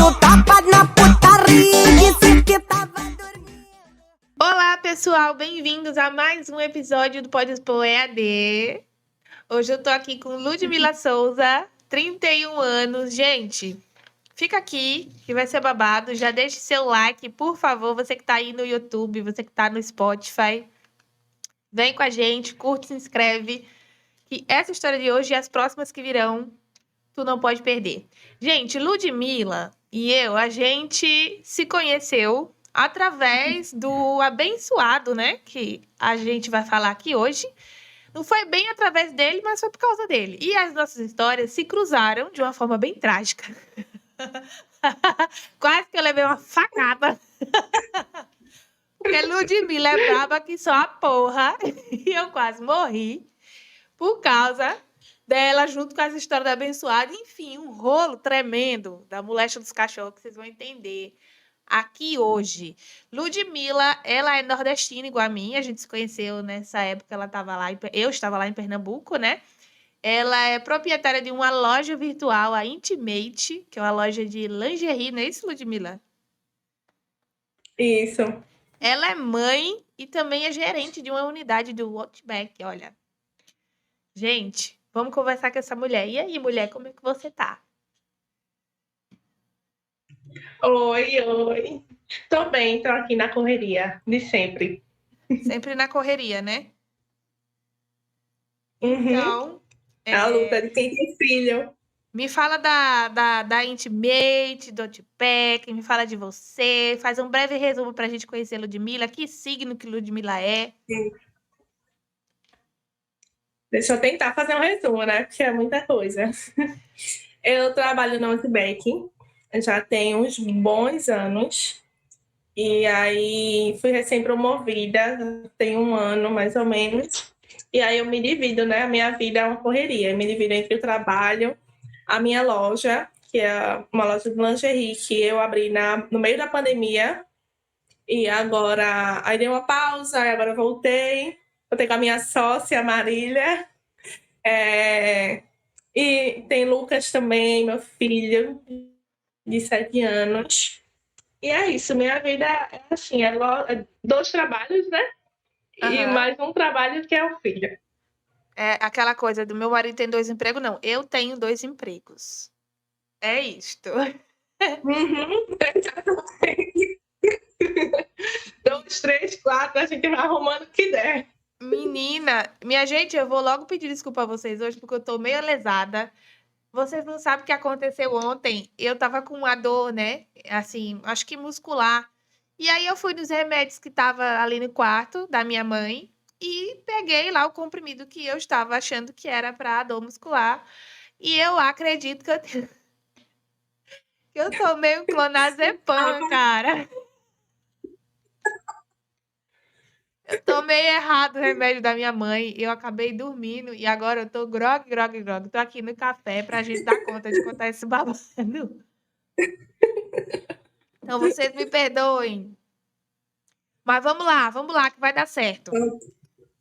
no tapa na putaria. Disse que tava dormindo. Olá, pessoal, bem-vindos a mais um episódio do Pode Expor EAD. Hoje eu tô aqui com Ludmila Souza, 31 anos. Gente, fica aqui que vai ser babado. Já deixe seu like, por favor, você que tá aí no YouTube, você que tá no Spotify. Vem com a gente, curte, se inscreve. Que essa história de hoje e as próximas que virão, tu não pode perder. Gente, Ludmila e eu, a gente se conheceu através do abençoado, né? Que a gente vai falar aqui hoje. Não foi bem através dele, mas foi por causa dele. E as nossas histórias se cruzaram de uma forma bem trágica. Quase que eu levei uma facada. Porque Ludmila é braba que só a porra. E eu quase morri por causa dela, junto com as histórias da abençoada. Enfim, um rolo tremendo da moléstia dos cachorros que vocês vão entender aqui hoje. Ludmila, ela é nordestina igual a mim. A gente se conheceu nessa época, ela estava lá, eu estava lá em Pernambuco, né? Ela é proprietária de uma loja virtual, a Intimate, que é uma loja de lingerie, não é isso, Ludmila? Isso. Ela é mãe e também é gerente de uma unidade do Outback, olha. Gente, vamos conversar com essa mulher. E aí, mulher, como é que você tá? Oi. Tô bem, tô aqui na correria de sempre. Sempre na correria, né? Uhum. Então, A luta de quem tem filho. me fala da Intimate, do Outback, me fala de você, faz um breve resumo pra gente conhecer Ludmila, que signo que Ludmila é. Deixa eu tentar fazer um resumo, né? Porque é muita coisa. Eu trabalho no Outback, já tenho uns bons anos. E aí fui recém-promovida, tem um ano mais ou menos. E aí eu me divido, né? A minha vida é uma correria. Eu me divido entre o trabalho, a minha loja, que é uma loja de lingerie que eu abri no meio da pandemia. E agora, aí dei uma pausa, e agora eu voltei. Voltei com a minha sócia, Marília. E tem Lucas também, meu filho, de 7 anos. E é isso, minha vida é assim, é 2 trabalhos, né? E Aham. mais um trabalho que é o filho. É aquela coisa do meu marido tem 2 empregos, não. Eu tenho 2 empregos. É isto. Uhum. 2, 3, 4, a gente vai arrumando o que der. Menina, minha gente, eu vou logo pedir desculpa a vocês hoje, porque eu tô meio lesada. Vocês não sabem o que aconteceu ontem. Eu tava com uma dor, né? Assim, acho que muscular. E aí eu fui nos remédios que tava ali no quarto da minha mãe e peguei lá o comprimido que eu estava achando que era para dor muscular. E eu acredito que que eu tomei um clonazepam, cara. Eu tomei errado o remédio da minha mãe, eu acabei dormindo e agora eu tô grogue. Tô aqui no café pra gente dar conta de contar esse babado. Então vocês me perdoem. Mas vamos lá, que vai dar certo.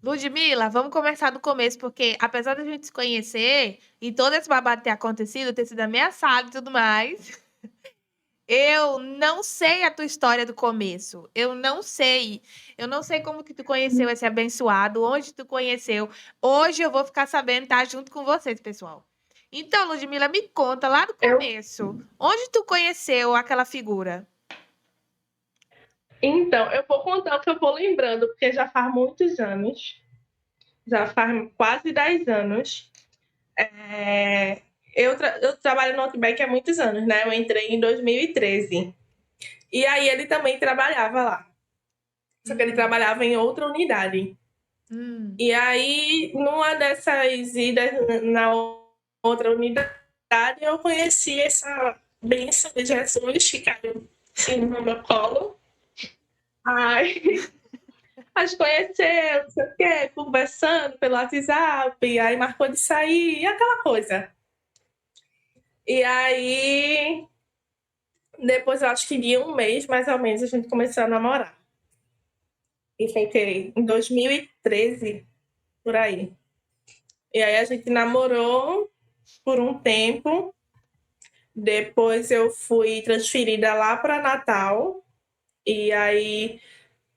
Ludmila, vamos começar do começo, porque apesar da gente se conhecer e todo esse babado ter acontecido, ter sido ameaçado e tudo mais, eu não sei a tua história do começo. Eu não sei. Eu não sei como que tu conheceu esse abençoado, onde tu conheceu. Hoje eu vou ficar sabendo, tá? Junto com vocês, pessoal. Então, Ludmila, me conta lá do começo. Onde tu conheceu aquela figura? Então, eu vou contar o que eu vou lembrando, porque já faz muitos anos. Já faz quase 10 anos. Eu trabalho no Outback há muitos anos, né? Eu entrei em 2013. E aí ele também trabalhava lá. Só que ele trabalhava em outra unidade. E aí, numa dessas idas na outra unidade, eu conheci essa bênção de Jesus que caiu assim, no meu colo. Ai, a gente conheceu, não sei o quê, conversando pelo WhatsApp, aí marcou de sair, e aquela coisa. E aí, depois eu acho que de um mês, mais ou menos, a gente começou a namorar. E foi em 2013, por aí. E aí a gente namorou por um tempo. Depois eu fui transferida lá para Natal. E aí,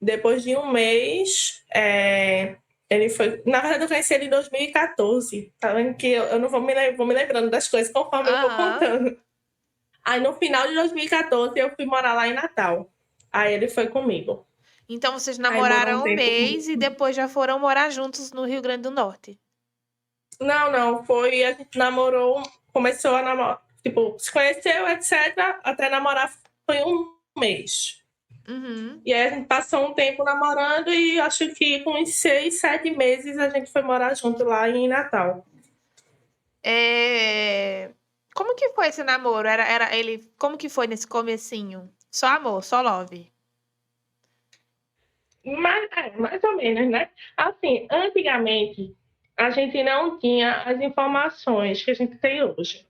depois de um mês, ele foi. Na verdade, eu conheci ele em 2014. Tá vendo que eu não vou me lembrando das coisas conforme eu vou Aham. contando. Aí, no final de 2014, eu fui morar lá em Natal. Aí, ele foi comigo. Então vocês Aí, morou um namoraram um tempo mês e comigo. depois já foram morar juntos no Rio Grande do Norte. Não, não. Foi. A gente namorou. Começou a namorar. Tipo, se conheceu, etc. Até namorar foi um mês. Uhum. E aí a gente passou um tempo namorando e acho que com uns 6, 7 meses a gente foi morar junto lá em Natal. É, como que foi esse namoro? Era ele. Como que foi nesse comecinho? Só amor, só love. Mas, mais ou menos, né? Assim, antigamente a gente não tinha as informações que a gente tem hoje.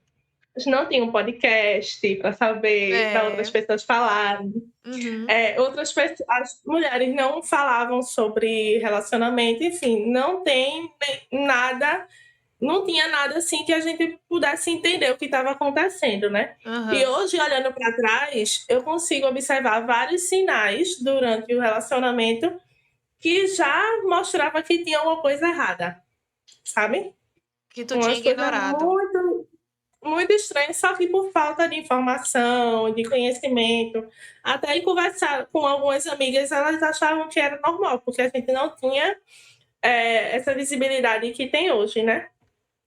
A gente não tinha um podcast para saber, para outras É. pessoas falarem. Uhum. Outras pessoas, as mulheres não falavam sobre relacionamento, enfim, não tem nada, não tinha nada assim que a gente pudesse entender o que estava acontecendo, né? E Aham. hoje, olhando para trás, eu consigo observar vários sinais durante o relacionamento que já mostrava que tinha uma coisa errada, sabe? Que tu tinha Umas coisas ignorado. muito, muito estranhas, só que por falta de informação, de conhecimento. Até em conversar com algumas amigas, elas achavam que era normal, porque a gente não tinha essa visibilidade que tem hoje, né?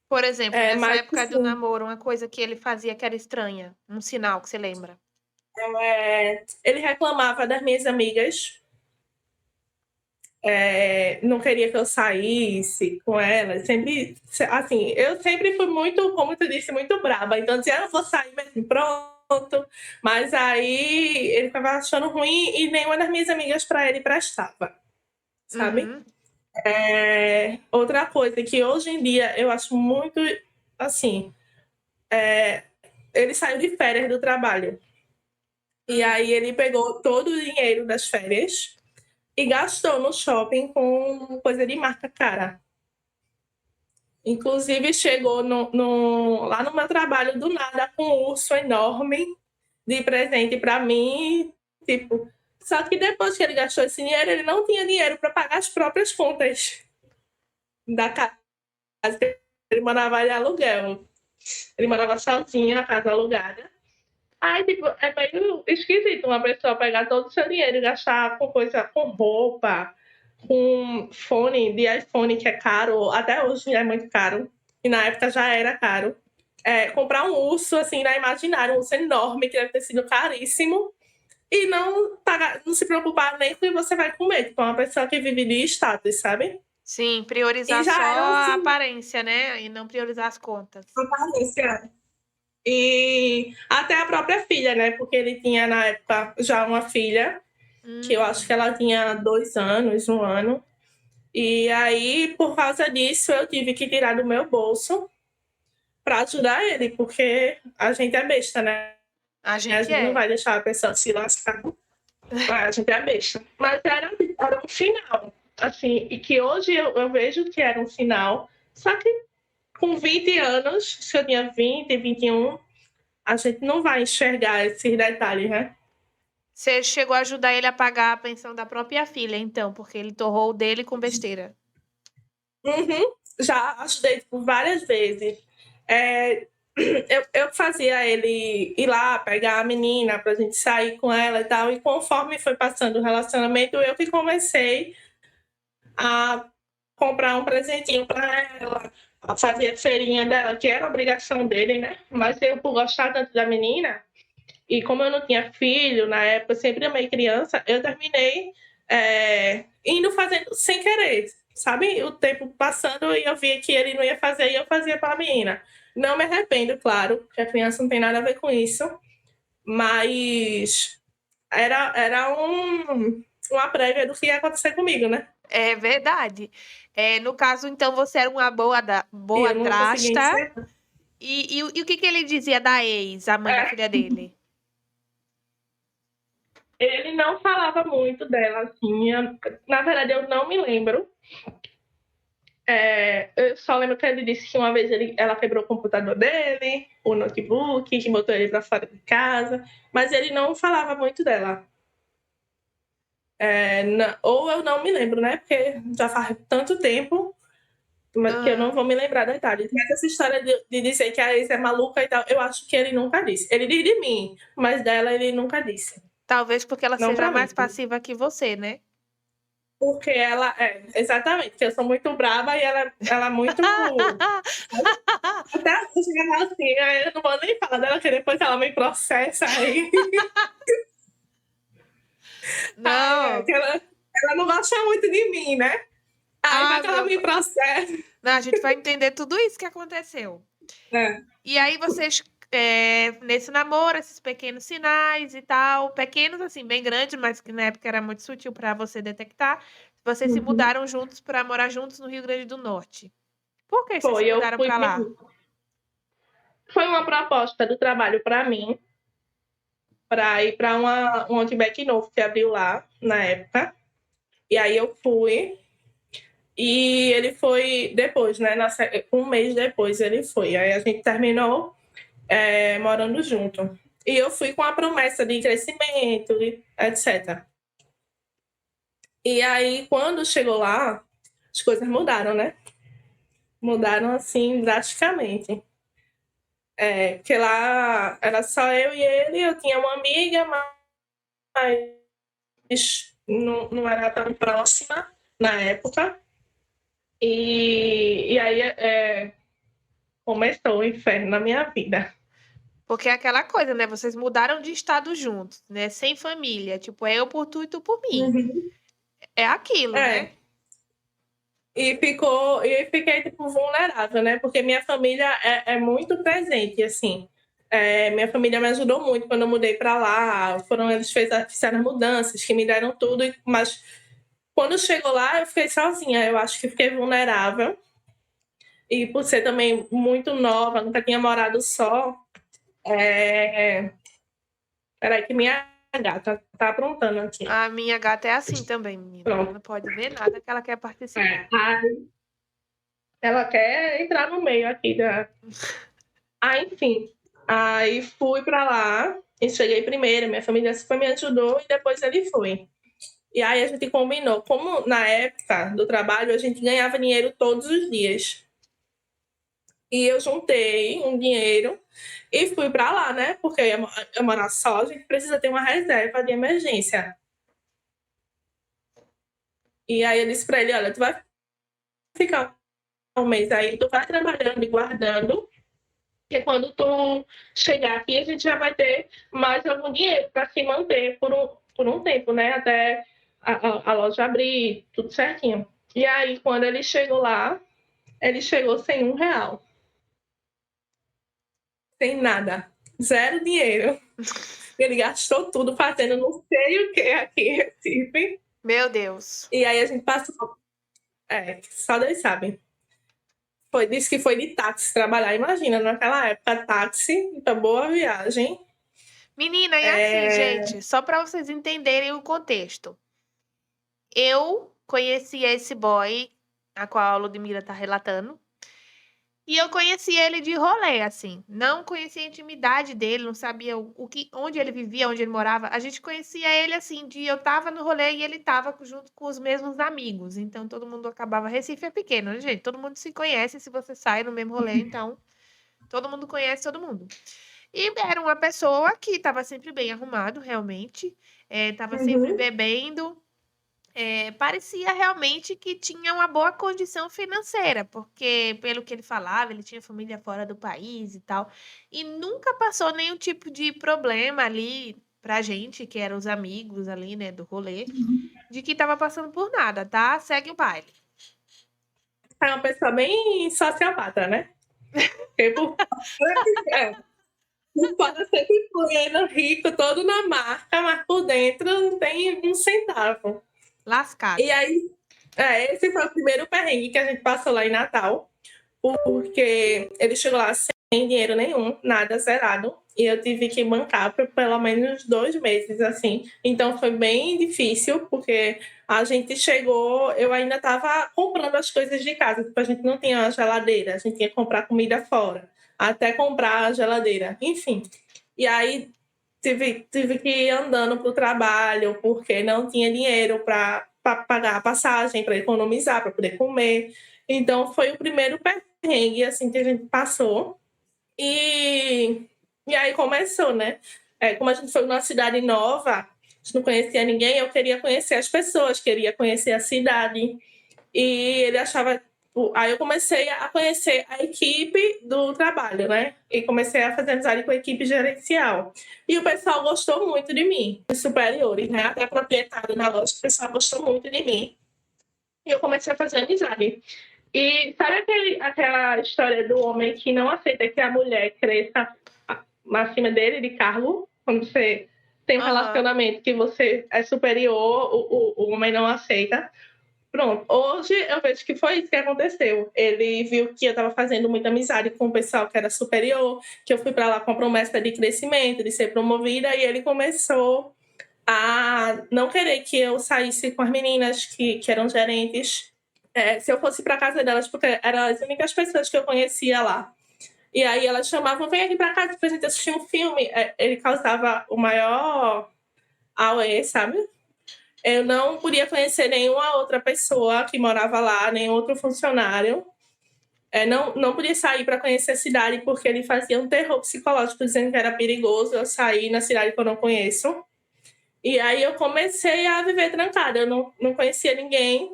Por exemplo, nessa Mas, época do assim, namoro, uma coisa que ele fazia que era estranha. Um sinal que você lembra. ele reclamava das minhas amigas, não queria que eu saísse com elas. Sempre, assim, eu sempre fui muito, como tu disse, muito braba. Então, eu dizia, eu vou sair mesmo, pronto. Mas aí ele estava achando ruim e nenhuma das minhas amigas para ele prestava, sabe? Uhum. Outra coisa que hoje em dia eu acho muito, assim, ele saiu de férias do trabalho. E Uhum. aí ele pegou todo o dinheiro das férias e gastou no shopping com coisa de marca cara. Inclusive, chegou lá no meu trabalho do nada com um urso enorme de presente para mim. Tipo, só que depois que ele gastou esse dinheiro, ele não tinha dinheiro para pagar as próprias contas da casa. Ele morava de aluguel. Ele morava sozinho na casa alugada. Aí, tipo, é meio esquisito uma pessoa pegar todo o seu dinheiro e gastar com coisa, com roupa, com fone de iPhone que é caro, até hoje é muito caro, e na época já era caro. Comprar um urso, assim, na Imaginário, um urso enorme, que deve ter sido caríssimo, e não pagar, não se preocupar nem com o que você vai comer, tipo, uma pessoa que vive de status, sabe? Sim, E priorizar só já era a assim, aparência, né? E não priorizar as contas. aparência. E até a própria filha, né? Porque ele tinha na época já uma filha, que eu acho que Hum. ela tinha 2 anos, 1 ano. E aí, por causa disso, eu tive que tirar do meu bolso para ajudar ele, porque a gente é besta, né? A A gente gente não é. vai deixar a pessoa se lascar. A gente é besta. Mas era um final, assim, e que hoje eu vejo que era um final. Só que com 20 anos, se eu tinha 20, 21, a gente não vai enxergar esses detalhes, né? Você chegou a ajudar ele a pagar a pensão da própria filha, então, porque ele torrou o dele com besteira. Uhum. Já ajudei por várias vezes. É, eu fazia ele ir lá pegar a menina pra gente sair com ela e tal. E conforme foi passando o relacionamento, eu que comecei a comprar um presentinho para ela, a fazer a feirinha dela, que era obrigação dele, né? Mas eu, por gostar tanto da menina, e como eu não tinha filho na época, eu sempre amei criança, eu terminei indo fazendo sem querer, sabe? O tempo passando e eu via que ele não ia fazer e eu fazia para a menina. Não me arrependo, claro, porque a criança não tem nada a ver com isso, mas era uma prévia do que ia acontecer comigo, né? É verdade. No caso, então, você era uma E boa eu não conseguia drasta. enxergar. E o que que ele dizia da ex, a mãe da É, filha dele? ele não falava muito dela, assim. Na verdade, eu não me lembro. Eu só lembro que ele disse que uma vez ela quebrou o computador dele, o notebook, que botou ele para fora de casa, mas ele não falava muito dela. Ou eu não me lembro, né? Porque já faz tanto tempo que eu não vou me lembrar detalhes. Mas essa história de dizer que a ex é maluca e tal, eu acho que ele nunca disse. Ele diz de mim, mas dela ele nunca disse. Talvez porque ela Não seja pra mais mim. passiva que você, né? Porque ela exatamente, porque eu sou muito brava e ela é muito. Até eu chegar assim, aí eu não vou nem falar dela, que depois ela me processa aí. Não. Que ela não gosta muito de mim, né? Aí vai que ela me processa. Não, a gente vai entender tudo isso que aconteceu. E aí vocês, nesse namoro, esses pequenos sinais e tal, pequenos assim, bem grandes, mas que na época era muito sutil para você detectar, vocês se mudaram juntos para morar juntos no Rio Grande do Norte. Por que vocês se mudaram para lá? Foi uma proposta do trabalho para mim, para ir para um Outback novo que abriu lá na época. E aí eu fui. E ele foi depois, né? Um mês depois ele foi. Aí a gente terminou morando junto. E eu fui com a promessa de crescimento, etc. E aí, quando chegou lá, as coisas mudaram, né? Mudaram, assim, drasticamente. Porque lá era só eu e ele, eu tinha uma amiga, mas não era tão próxima na época. E aí começou o inferno na minha vida. Porque é aquela coisa, né? Vocês mudaram de estado juntos, né? Sem família. Tipo, é eu por tu e tu por mim. É aquilo, né? E eu fiquei, tipo, vulnerável, né? Porque minha família é muito presente, assim. Minha família me ajudou muito quando eu mudei para lá. Eles fizeram mudanças, que me deram tudo. Mas quando chegou lá, eu fiquei sozinha. Eu acho que fiquei vulnerável. E por ser também muito nova, nunca tinha morado só. Peraí, que minha gata tá aprontando aqui. A minha gata é assim também, menina. Ela não pode ver nada que ela quer participar. Ela quer entrar no meio aqui da. Enfim. Aí fui pra lá e cheguei primeiro. Minha família super me ajudou e depois ele foi. E aí a gente combinou. Como na época do trabalho a gente ganhava dinheiro todos os dias. E eu juntei um dinheiro e fui pra lá, né? Porque eu morar só, a gente precisa ter uma reserva de emergência. E aí eu disse pra ele: olha, tu vai ficar um mês aí, tu vai trabalhando e guardando. Porque quando tu chegar aqui, a gente já vai ter mais algum dinheiro para se manter por um tempo, né? Até a loja abrir, tudo certinho. E aí, quando ele chegou lá, ele chegou sem R$1. Sem nada. Zero dinheiro. Ele gastou tudo fazendo não sei o que aqui em Recife. Meu Deus. E aí a gente passou. Só Deus sabe. Disse que foi de táxi trabalhar. Imagina, naquela época, táxi, então boa viagem. Menina, e assim, gente, só para vocês entenderem o contexto. Eu conheci esse boy, a qual a Ludmilla tá relatando. E eu conheci ele de rolê, assim. Não conhecia a intimidade dele, não sabia onde ele vivia, onde ele morava. A gente conhecia ele assim, eu tava no rolê e ele tava junto com os mesmos amigos. Então todo mundo acabava. Recife é pequeno, né, gente? Todo mundo se conhece se você sai no mesmo rolê, então todo mundo conhece todo mundo. E era uma pessoa que estava sempre bem arrumado, realmente. Estava sempre bebendo. Parecia realmente que tinha uma boa condição financeira, porque, pelo que ele falava, ele tinha família fora do país e tal. E nunca passou nenhum tipo de problema ali pra gente, que eram os amigos ali, né, do rolê, de que tava passando por nada, tá? Segue o baile. É uma pessoa bem sociopata, né? Por fora sempre foi rico, todo na marca, mas por dentro não tem um centavo. Lascado. E aí, esse foi o primeiro perrengue que a gente passou lá em Natal, porque ele chegou lá dinheiro nenhum, nada, zerado. E eu tive que bancar por pelo menos 2 meses, assim. Então foi bem difícil, porque a gente chegou, eu ainda estava comprando as coisas de casa, porque a gente não tinha uma geladeira, a gente tinha que comprar comida fora, até comprar a geladeira, enfim. E aí tive que ir andando para o trabalho, porque não tinha dinheiro para pagar a passagem, para economizar, para poder comer. Então foi o primeiro perrengue assim, que a gente passou. E aí começou, né? Como a gente foi numa cidade nova, a gente não conhecia ninguém, eu queria conhecer as pessoas, queria conhecer a cidade. E ele achava. Aí eu comecei a conhecer a equipe do trabalho, né? E comecei a fazer amizade com a equipe gerencial. E o pessoal gostou muito de mim, os superiores, né? Até a proprietária da loja, o pessoal gostou muito de mim. E eu comecei a fazer amizade. E sabe aquela história do homem que não aceita que a mulher cresça acima dele, de cargo? Quando você tem um relacionamento que você é superior, o homem não aceita. Pronto, hoje eu vejo que foi isso que aconteceu. Ele viu que eu estava fazendo muita amizade com o pessoal que era superior, que eu fui para lá com a promessa de crescimento, de ser promovida, e ele começou a não querer que eu saísse com as meninas que eram gerentes, se eu fosse para casa delas, porque eram as únicas pessoas que eu conhecia lá. E aí elas chamavam, vem aqui para casa pra gente assistir um filme. Ele causava o maior auê, sabe? Eu não podia conhecer nenhuma outra pessoa que morava lá, nenhum outro funcionário. Não podia sair para conhecer a cidade, porque ele fazia um terror psicológico, dizendo que era perigoso eu sair na cidade que eu não conheço. E aí eu comecei a viver trancada. Eu não conhecia ninguém.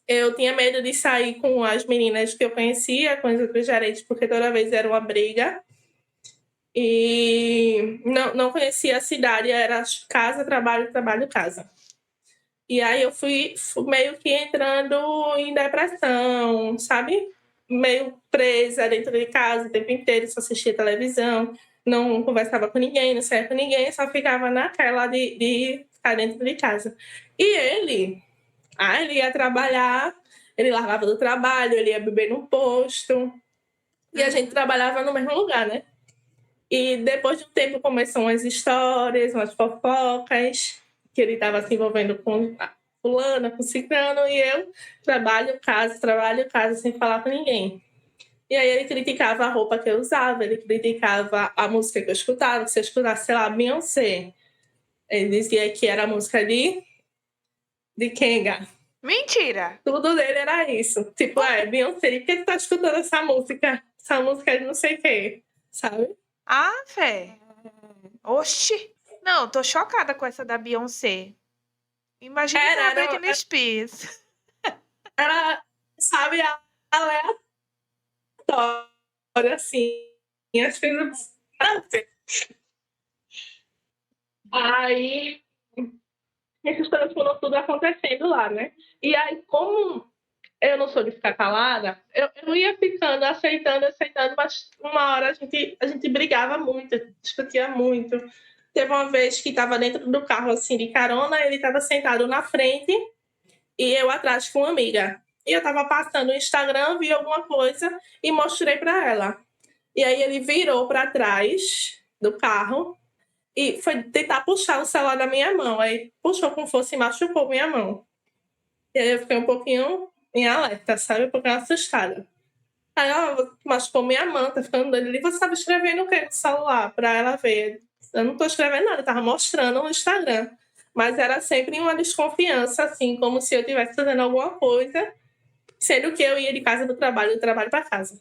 Eu tinha medo de sair com as meninas que eu conhecia, com as outras gerentes, porque toda vez era uma briga. E não conhecia a cidade, era casa, trabalho, trabalho, casa. E aí eu fui meio que entrando em depressão, sabe? Meio presa dentro de casa o tempo inteiro, só assistia televisão, não conversava com ninguém, não saía com ninguém, só ficava naquela de ficar dentro de casa. E ele ia trabalhar, ele largava do trabalho, ele ia beber no posto, e a gente trabalhava no mesmo lugar, né? E depois de um tempo começam umas histórias, umas fofocas, que ele estava se envolvendo com fulana, com ciclano, e eu trabalho, casa, sem falar com ninguém. E aí ele criticava a roupa que eu usava, ele criticava a música que eu escutava, se eu escutasse, sei lá, Beyoncé. Ele dizia que era a música de Kenga. Mentira! Tudo dele era isso. Tipo, Beyoncé, por que tu tá escutando essa música? Essa música de não sei o quê, sabe? Ah, fé. Oxi. Não, tô chocada com essa da Beyoncé. Imagina a Britney Spears. Era, sabe, aleatória, assim. As coisas... Aí, essas coisas foram tudo acontecendo lá, né? E aí, como eu não sou de ficar calada, eu ia ficando, aceitando, mas uma hora a gente brigava muito, discutia muito. Teve uma vez que estava dentro do carro, assim, de carona, ele estava sentado na frente e eu atrás com uma amiga. E eu estava passando o Instagram, vi alguma coisa e mostrei para ela. E aí ele virou para trás do carro e foi tentar puxar o celular da minha mão. Aí puxou com força e machucou minha mão. E aí eu fiquei um pouquinho em alerta, sabe? Um pouquinho assustada. Aí ela machucou minha mão, tá ficando doida. E você estava escrevendo o que no celular para ela ver? Eu não tô escrevendo nada, eu tava mostrando no Instagram. Mas era sempre uma desconfiança, assim, como se eu estivesse fazendo alguma coisa, sendo que eu ia de casa do trabalho, do trabalho para casa.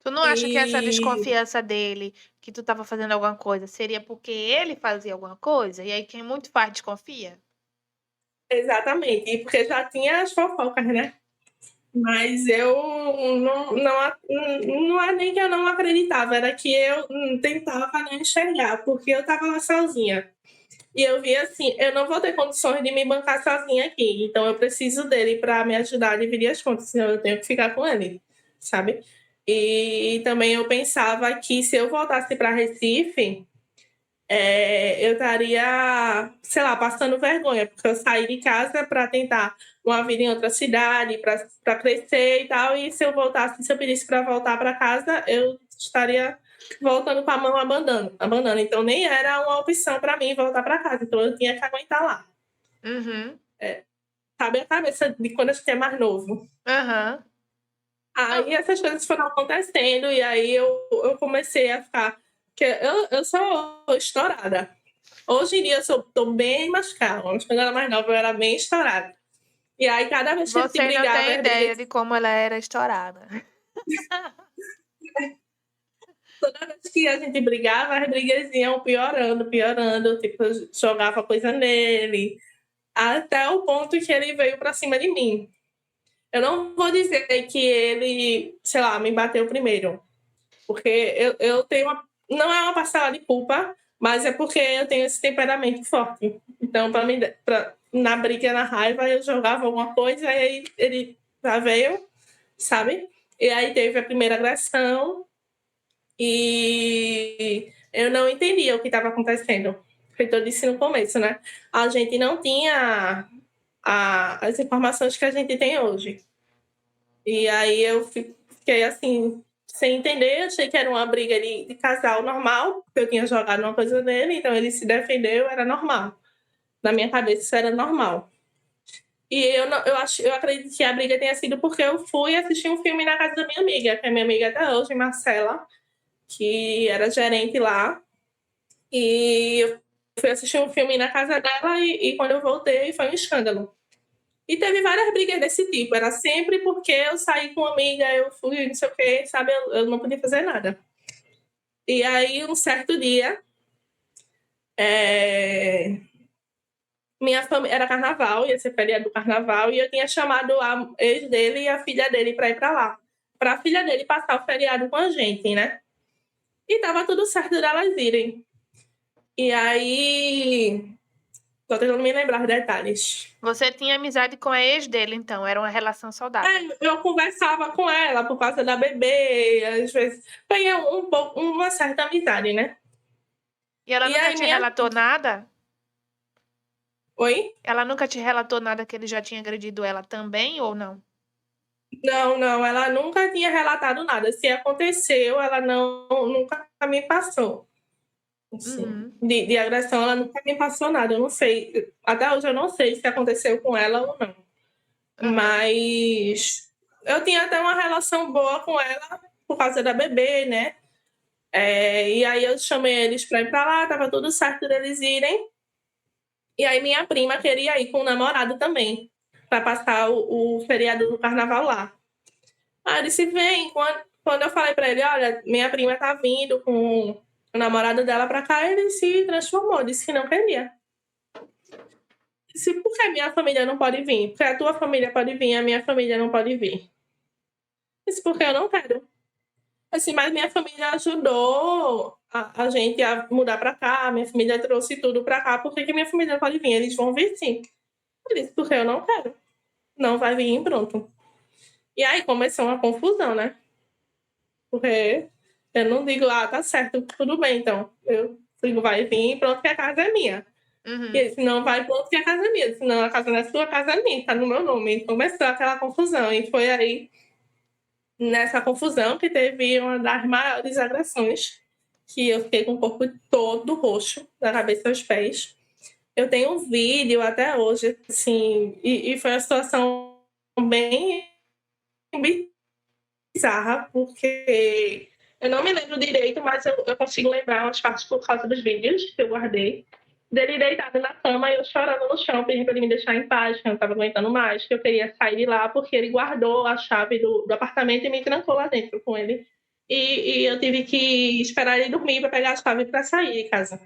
Tu não acha que essa desconfiança dele, que tu tava fazendo alguma coisa, seria porque ele fazia alguma coisa? E aí quem muito faz desconfia? Exatamente, e porque já tinha as fofocas, né? Mas eu não é nem que eu não acreditava, era que eu tentava não enxergar, porque eu estava lá sozinha. E eu vi assim, eu não vou ter condições de me bancar sozinha aqui, então eu preciso dele para me ajudar a dividir as contas, senão eu tenho que ficar com ele, sabe? E também eu pensava que se eu voltasse para Recife, eu estaria, sei lá, passando vergonha, porque eu saí de casa para tentar uma vida em outra cidade, para crescer e tal, e se eu voltasse, se eu pedisse para voltar para casa, eu estaria voltando com a mão abandonando. Então nem era uma opção para mim voltar para casa, então eu tinha que aguentar lá. Uhum. Sabe a cabeça de quando a gente é mais novo. Aham. Aí essas coisas foram acontecendo e aí eu comecei a ficar... Porque eu sou estourada. Hoje em dia eu tô bem mais calma, mas quando eu era mais nova eu era bem estourada. E aí cada vez que a gente Você não brigava... tem ideia de como ela era estourada. Toda vez que a gente brigava, as brigas iam piorando. Tipo, eu jogava coisa nele. Até o ponto que ele veio pra cima de mim. Eu não vou dizer que ele, sei lá, me bateu primeiro. Porque eu tenho uma... Não é uma parcela de culpa, mas é porque eu tenho esse temperamento forte. Então, na briga, na raiva, eu jogava alguma coisa e aí ele já veio, sabe? E aí teve a primeira agressão e eu não entendia o que estava acontecendo. Feito eu disse no começo, né? A gente não tinha as informações que a gente tem hoje. E aí eu fiquei assim, sem entender, achei que era uma briga de casal normal, porque eu tinha jogado uma coisa nele, então ele se defendeu, era normal. Na minha cabeça isso era normal. E eu acredito que a briga tenha sido porque eu fui assistir um filme na casa da minha amiga, que é minha amiga até hoje, Marcela, que era gerente lá. E eu fui assistir um filme na casa dela e quando eu voltei foi um escândalo. E teve várias brigas desse tipo. Era sempre porque eu saí com uma amiga, eu fui, não sei o quê, sabe? Eu não podia fazer nada. E aí, um certo dia, minha família era carnaval, ia ser feriado do carnaval, e eu tinha chamado a ex dele e a filha dele para ir para lá. Para a filha dele passar o feriado com a gente, né? E tava tudo certo delas irem. E aí... Tô tentando me lembrar os detalhes. Você tinha amizade com a ex dele, então, era uma relação saudável. Eu conversava com ela por causa da bebê, às vezes peguei uma certa amizade, né? E ela E nunca aí te relatou nada? Oi? Ela nunca te relatou nada que ele já tinha agredido ela também, ou não? Não, ela nunca tinha relatado nada. Se aconteceu, ela nunca me passou. Assim, de agressão, ela nunca me passou nada. Eu não sei. Até hoje eu não sei se aconteceu com ela ou não. Mas eu tinha até uma relação boa com ela por causa da bebê, né? E aí eu chamei eles para ir para lá, tava tudo certo deles irem. E aí minha prima queria ir com o namorado também, para passar o feriado do carnaval lá. Aí eu disse, vem. Quando eu falei para ele, olha, minha prima tá vindo com o namorado dela para cá, ele se transformou, disse que não queria. Disse, por que minha família não pode vir? Porque a tua família pode vir, a minha família não pode vir. Disse, porque eu não quero. Assim, mas minha família ajudou a gente a mudar para cá, minha família trouxe tudo para cá, por que minha família não pode vir? Eles vão vir sim. Eu disse, porque eu não quero. Não vai vir e pronto. E aí começou uma confusão, né? Porque eu não digo, tá certo, tudo bem, então. Eu digo, vai vir e pronto, que a casa é minha. E ele disse, não, vai pronto, que a casa é minha. Eu disse, não, a casa não é sua, a casa é minha, tá no meu nome. E começou aquela confusão. E foi aí, nessa confusão, que teve uma das maiores agressões, que eu fiquei com o corpo todo roxo, da cabeça aos pés. Eu tenho um vídeo até hoje, assim, e foi uma situação bem bizarra, porque eu não me lembro direito, mas eu consigo lembrar umas partes por causa dos vídeos que eu guardei. Dele deitado na cama e eu chorando no chão, pedindo para ele me deixar em paz, que eu não estava aguentando mais, que eu queria sair de lá, porque ele guardou a chave do apartamento e me trancou lá dentro com ele. E eu tive que esperar ele dormir para pegar a chave para sair de casa.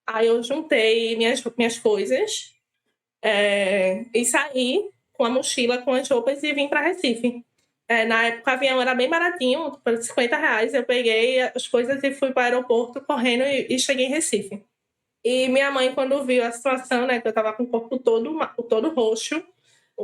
Aí eu juntei minhas coisas e saí com a mochila, com as roupas e vim para Recife. Na época o avião era bem baratinho, por R$50. Eu peguei as coisas e fui para o aeroporto correndo e cheguei em Recife. E minha mãe, quando viu a situação, né, que eu estava com o corpo todo roxo,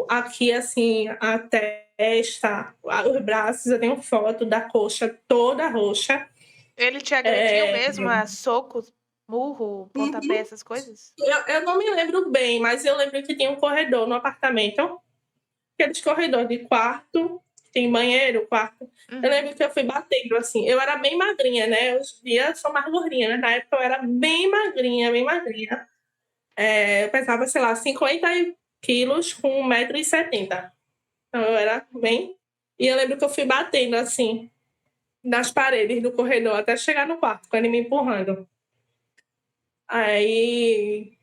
aqui assim, a testa, os braços, eu tenho foto da coxa toda roxa. Ele te agrediu mesmo a socos? Murro, pontapé, Uhum. essas coisas? Eu não me lembro bem, mas eu lembro que tinha um corredor no apartamento, aqueles corredores de quarto, tem banheiro, quarto. Eu Uhum. lembro que eu fui batendo, assim. Eu era bem magrinha, né? Hoje em dia eu sou mais gordinha, mas na época eu era bem magrinha, bem magrinha. Eu pesava, sei lá, 50 quilos com 1,70 m. Então eu era bem. E eu lembro que eu fui batendo, assim, nas paredes do corredor até chegar no quarto, com ele me empurrando. Aí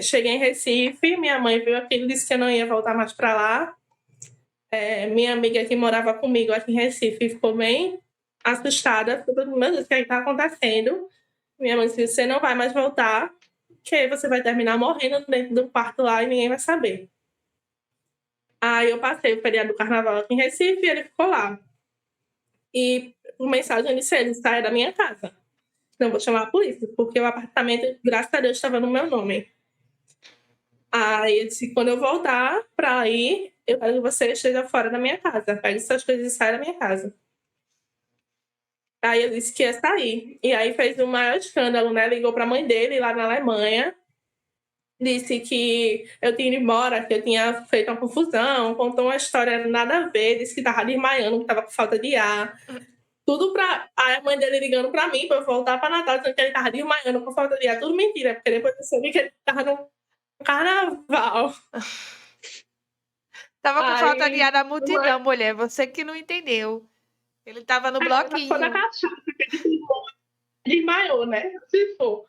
cheguei em Recife, minha mãe viu aquilo, disse que eu não ia voltar mais para lá. Minha amiga que morava comigo aqui em Recife ficou bem assustada, ficou todo mundo, meu Deus, o que está acontecendo? Minha mãe disse, você não vai mais voltar, que você vai terminar morrendo dentro do quarto lá e ninguém vai saber. Aí eu passei o feriado do carnaval aqui em Recife e ele ficou lá. E por mensagem ele disse, ele sai da minha casa. Não vou chamar a polícia, porque o apartamento, graças a Deus, estava no meu nome. Aí eu disse, quando eu voltar pra ir, eu quero que você esteja fora da minha casa. Pegue suas coisas e saia da minha casa. Aí ele disse que ia sair. E aí fez o maior escândalo, né? Ligou pra mãe dele lá na Alemanha. Disse que eu tinha ido embora, que eu tinha feito uma confusão. Contou uma história nada a ver. Disse que tava desmaiando, que tava com falta de ar. Tudo pra... Aí a mãe dele ligando pra mim, pra eu voltar pra Natal, dizendo que ele tava desmaiando com falta de ar. Tudo mentira, porque depois eu soube que ele tava no carnaval. Tava com falta de Aí, ar na multidão, mulher. Você que não entendeu. Ele tava no foi da bloquinho. cachaça que ele desmaiou, né? Se for.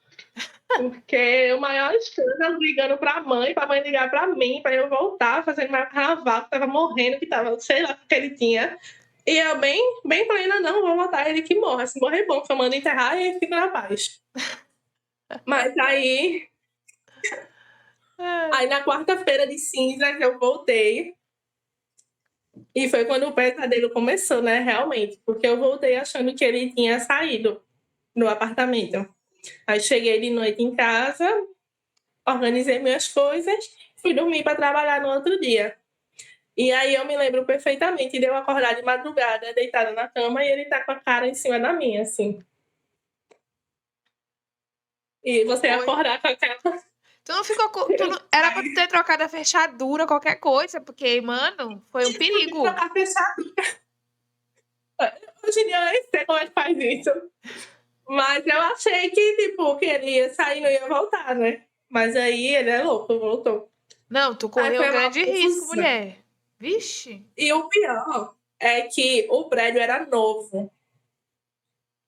Porque o maior escândalo ligando pra mãe ligar pra mim, pra eu voltar, fazendo meu carnaval, que tava morrendo, que tava, sei lá o que ele tinha. E eu bem, bem plena, não, vou matar ele que morra. Se morrer, bom, que eu mando enterrar e fico na paz. Mas aí na quarta-feira de cinzas eu voltei. E foi quando o pesadelo começou, né, realmente. Porque eu voltei achando que ele tinha saído do apartamento. Aí cheguei de noite em casa, organizei minhas coisas, fui dormir para trabalhar no outro dia. E aí eu me lembro perfeitamente de eu acordar de madrugada, deitada na cama, e ele tá com a cara em cima da minha, assim. E você Oi. acordar com aquela... Tu não ficou com... Era pra tu ter trocado a fechadura, qualquer coisa, porque, mano, foi um perigo. Trocar fechadura. Hoje em dia eu nem sei como é que faz isso. Mas eu achei que, tipo, que ele ia sair e não ia voltar, né? Mas aí ele é louco, voltou. Não, tu Aí correu foi uma grande risco, confusão. mulher. Vixe. E o pior é que o prédio era novo.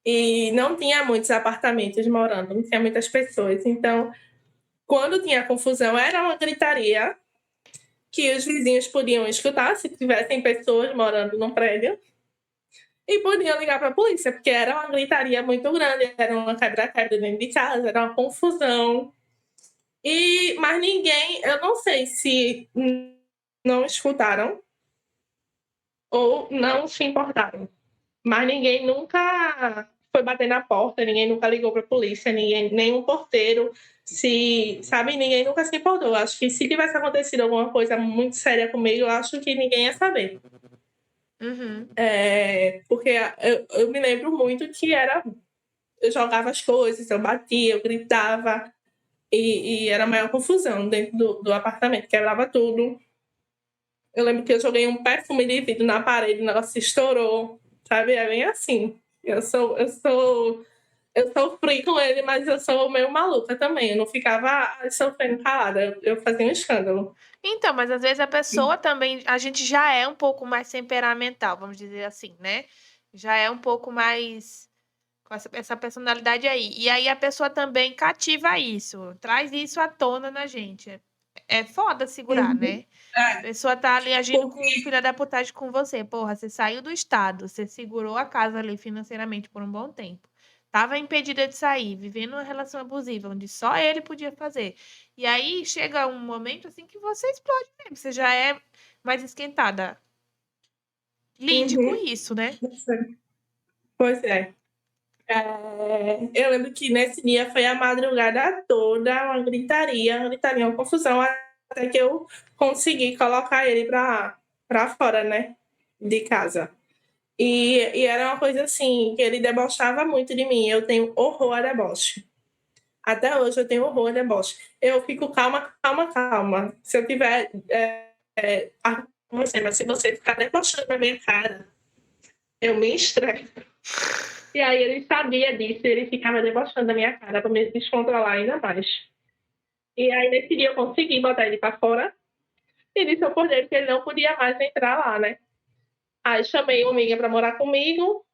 E não tinha muitos apartamentos morando, não tinha muitas pessoas. Então, quando tinha confusão, era uma gritaria que os vizinhos podiam escutar se tivessem pessoas morando no prédio. E podiam ligar para a polícia, porque era uma gritaria muito grande, era uma quebra-quebra dentro de casa, era uma confusão. Mas ninguém, eu não sei se não escutaram ou não se importaram. Mas ninguém nunca foi bater na porta, ninguém nunca ligou para a polícia, nenhum porteiro, sabe, ninguém nunca se importou. Acho que se tivesse acontecido alguma coisa muito séria comigo, eu acho que ninguém ia saber. Uhum. Porque eu me lembro muito que eu jogava as coisas, eu batia, eu gritava, e era a maior confusão dentro do apartamento, quebrava tudo. Eu lembro que eu joguei um perfume de vidro na parede, o negócio estourou, sabe? É bem assim. Eu sofri com ele, mas eu sou meio maluca também. Eu não ficava sofrendo calada, eu fazia um escândalo. Então, mas às vezes a pessoa também, a gente já é um pouco mais temperamental, vamos dizer assim, né? Já é um pouco mais com essa personalidade aí. E aí a pessoa também cativa isso, traz isso à tona na gente. É foda segurar, né? A pessoa tá ali agindo com filha da putagem com você. Porra, você saiu do estado, você segurou a casa ali financeiramente por um bom tempo. Tava impedida de sair, vivendo uma relação abusiva, onde só ele podia fazer. E aí chega um momento assim que você explode mesmo. Você já é mais esquentada. Lide com isso, né? Pois é. Eu lembro que nesse dia foi a madrugada toda, uma gritaria, uma confusão, até que eu consegui colocar ele pra fora, né, de casa. E era uma coisa assim, que ele debochava muito de mim. Eu tenho horror a deboche. Até hoje eu tenho horror a deboche. Eu fico calma, calma, calma. Se eu tiver com você, mas se você ficar debochando na minha cara, eu me estresso. E aí ele sabia disso, ele ficava debochando da minha cara para me descontrolar ainda mais. E aí nesse dia eu consegui botar ele para fora e disse ao porteiro que ele não podia mais entrar lá, né? Aí chamei uma amiga para morar comigo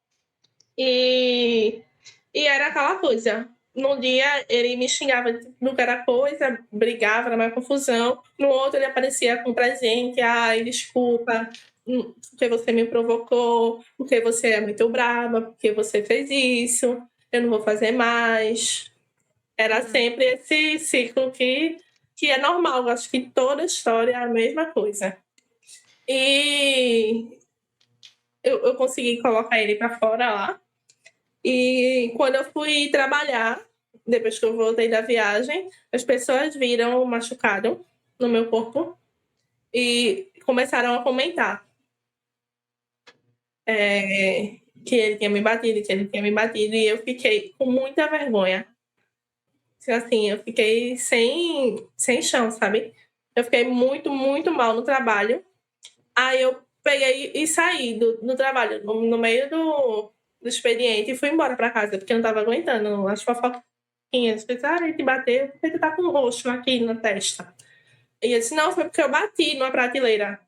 e era aquela coisa. Num dia ele me xingava de tudo que era coisa, brigava, era uma confusão. No outro ele aparecia com presente. Ai, desculpa, porque você me provocou, porque você é muito brava, porque você fez isso, eu não vou fazer mais. Era sempre esse ciclo que é normal. Acho que toda história é a mesma coisa. E eu consegui colocar ele para fora lá. E quando eu fui trabalhar, depois que eu voltei da viagem, as pessoas viram o machucado no meu corpo e começaram a comentar que ele tinha me batido, que ele tinha me batido, e eu fiquei com muita vergonha. Assim, eu fiquei sem chão, sabe? Eu fiquei muito, muito mal no trabalho. Aí eu peguei e saí do trabalho, no meio do expediente, e fui embora para casa, porque eu não estava aguentando as fofoquinhas. Ele te bateu, porque tu tá com um roxo aqui na testa. E eu disse, não, foi porque eu bati numa prateleira.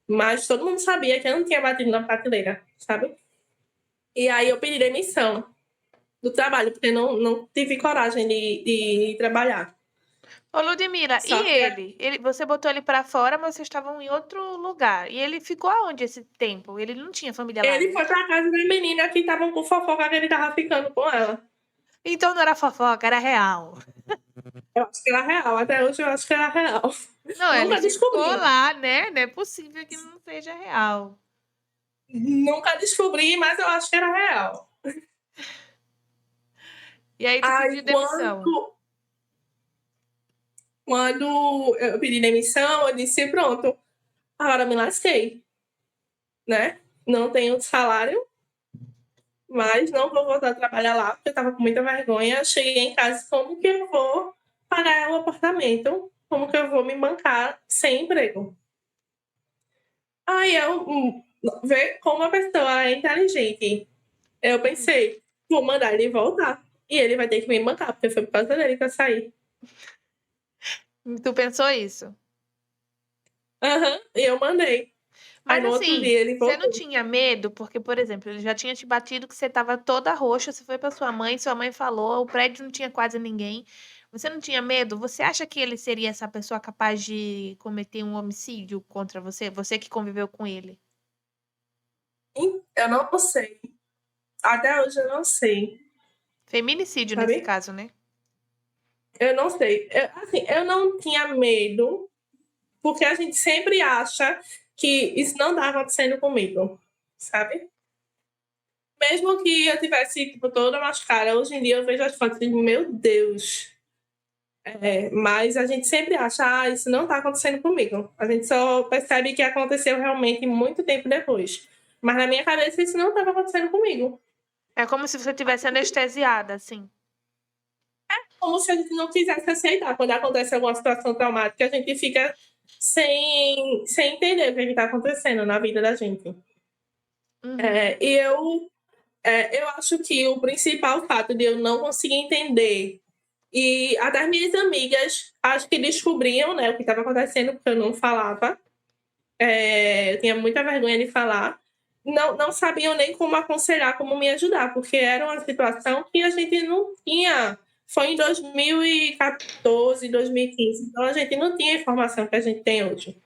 Mas todo mundo sabia que eu não tinha batido na prateleira, sabe? E aí eu pedi demissão do trabalho, porque não tive coragem de trabalhar. Ô, Ludmila, Só e que ele? Você botou ele pra fora, mas vocês estavam em outro lugar. E ele ficou aonde esse tempo? Ele não tinha família lá, ele né? foi pra casa da menina que estavam com fofoca que ele tava ficando com ela. Então não era fofoca, era real. Eu acho que era real, até hoje eu acho que era real. Não, ele Nunca ficou descobri. lá, né? Não é possível que não seja real. Nunca descobri, mas eu acho que era real. E aí tu pediu Aí demissão. quando eu pedi demissão, eu disse, pronto, agora me lasquei, né? Não tenho salário, mas não vou voltar a trabalhar lá, porque eu tava com muita vergonha. Cheguei em casa, como que eu vou pagar o apartamento? Como que eu vou me bancar sem emprego? Aí eu ver como a pessoa é inteligente. Eu pensei, vou mandar ele voltar. E ele vai ter que me bancar, porque foi por causa dele que eu saí. Tu pensou isso? E eu mandei. Aí Mas no outro assim, dia ele você não voltou. tinha medo? Porque, por exemplo, ele já tinha te batido que você tava toda roxa, você foi pra sua mãe falou, o prédio não tinha quase ninguém. Você não tinha medo? Você acha que ele seria essa pessoa capaz de cometer um homicídio contra você? Você que conviveu com ele? Eu não sei. Até hoje eu não sei, Feminicídio nesse sabe? caso, né? Eu não sei. Eu não tinha medo, porque a gente sempre acha que isso não está acontecendo comigo, sabe? Mesmo que eu tivesse tipo, toda machucada, hoje em dia eu vejo as fotos e digo, meu Deus. Mas a gente sempre acha, isso não está acontecendo comigo. A gente só percebe que aconteceu realmente muito tempo depois. Mas na minha cabeça isso não estava acontecendo comigo. É como se você tivesse anestesiada, assim. Como se a gente não quisesse aceitar. Quando acontece alguma situação traumática, a gente fica sem entender o que está acontecendo na vida da gente. Uhum. E eu acho que o principal fato de eu não conseguir entender, e até as minhas amigas acho que descobriam, né, o que estava acontecendo, porque eu não falava. Eu tinha muita vergonha de falar. Não sabiam nem como aconselhar, como me ajudar, porque era uma situação que a gente não tinha. Foi em 2014, 2015, então a gente não tinha a informação que a gente tem hoje.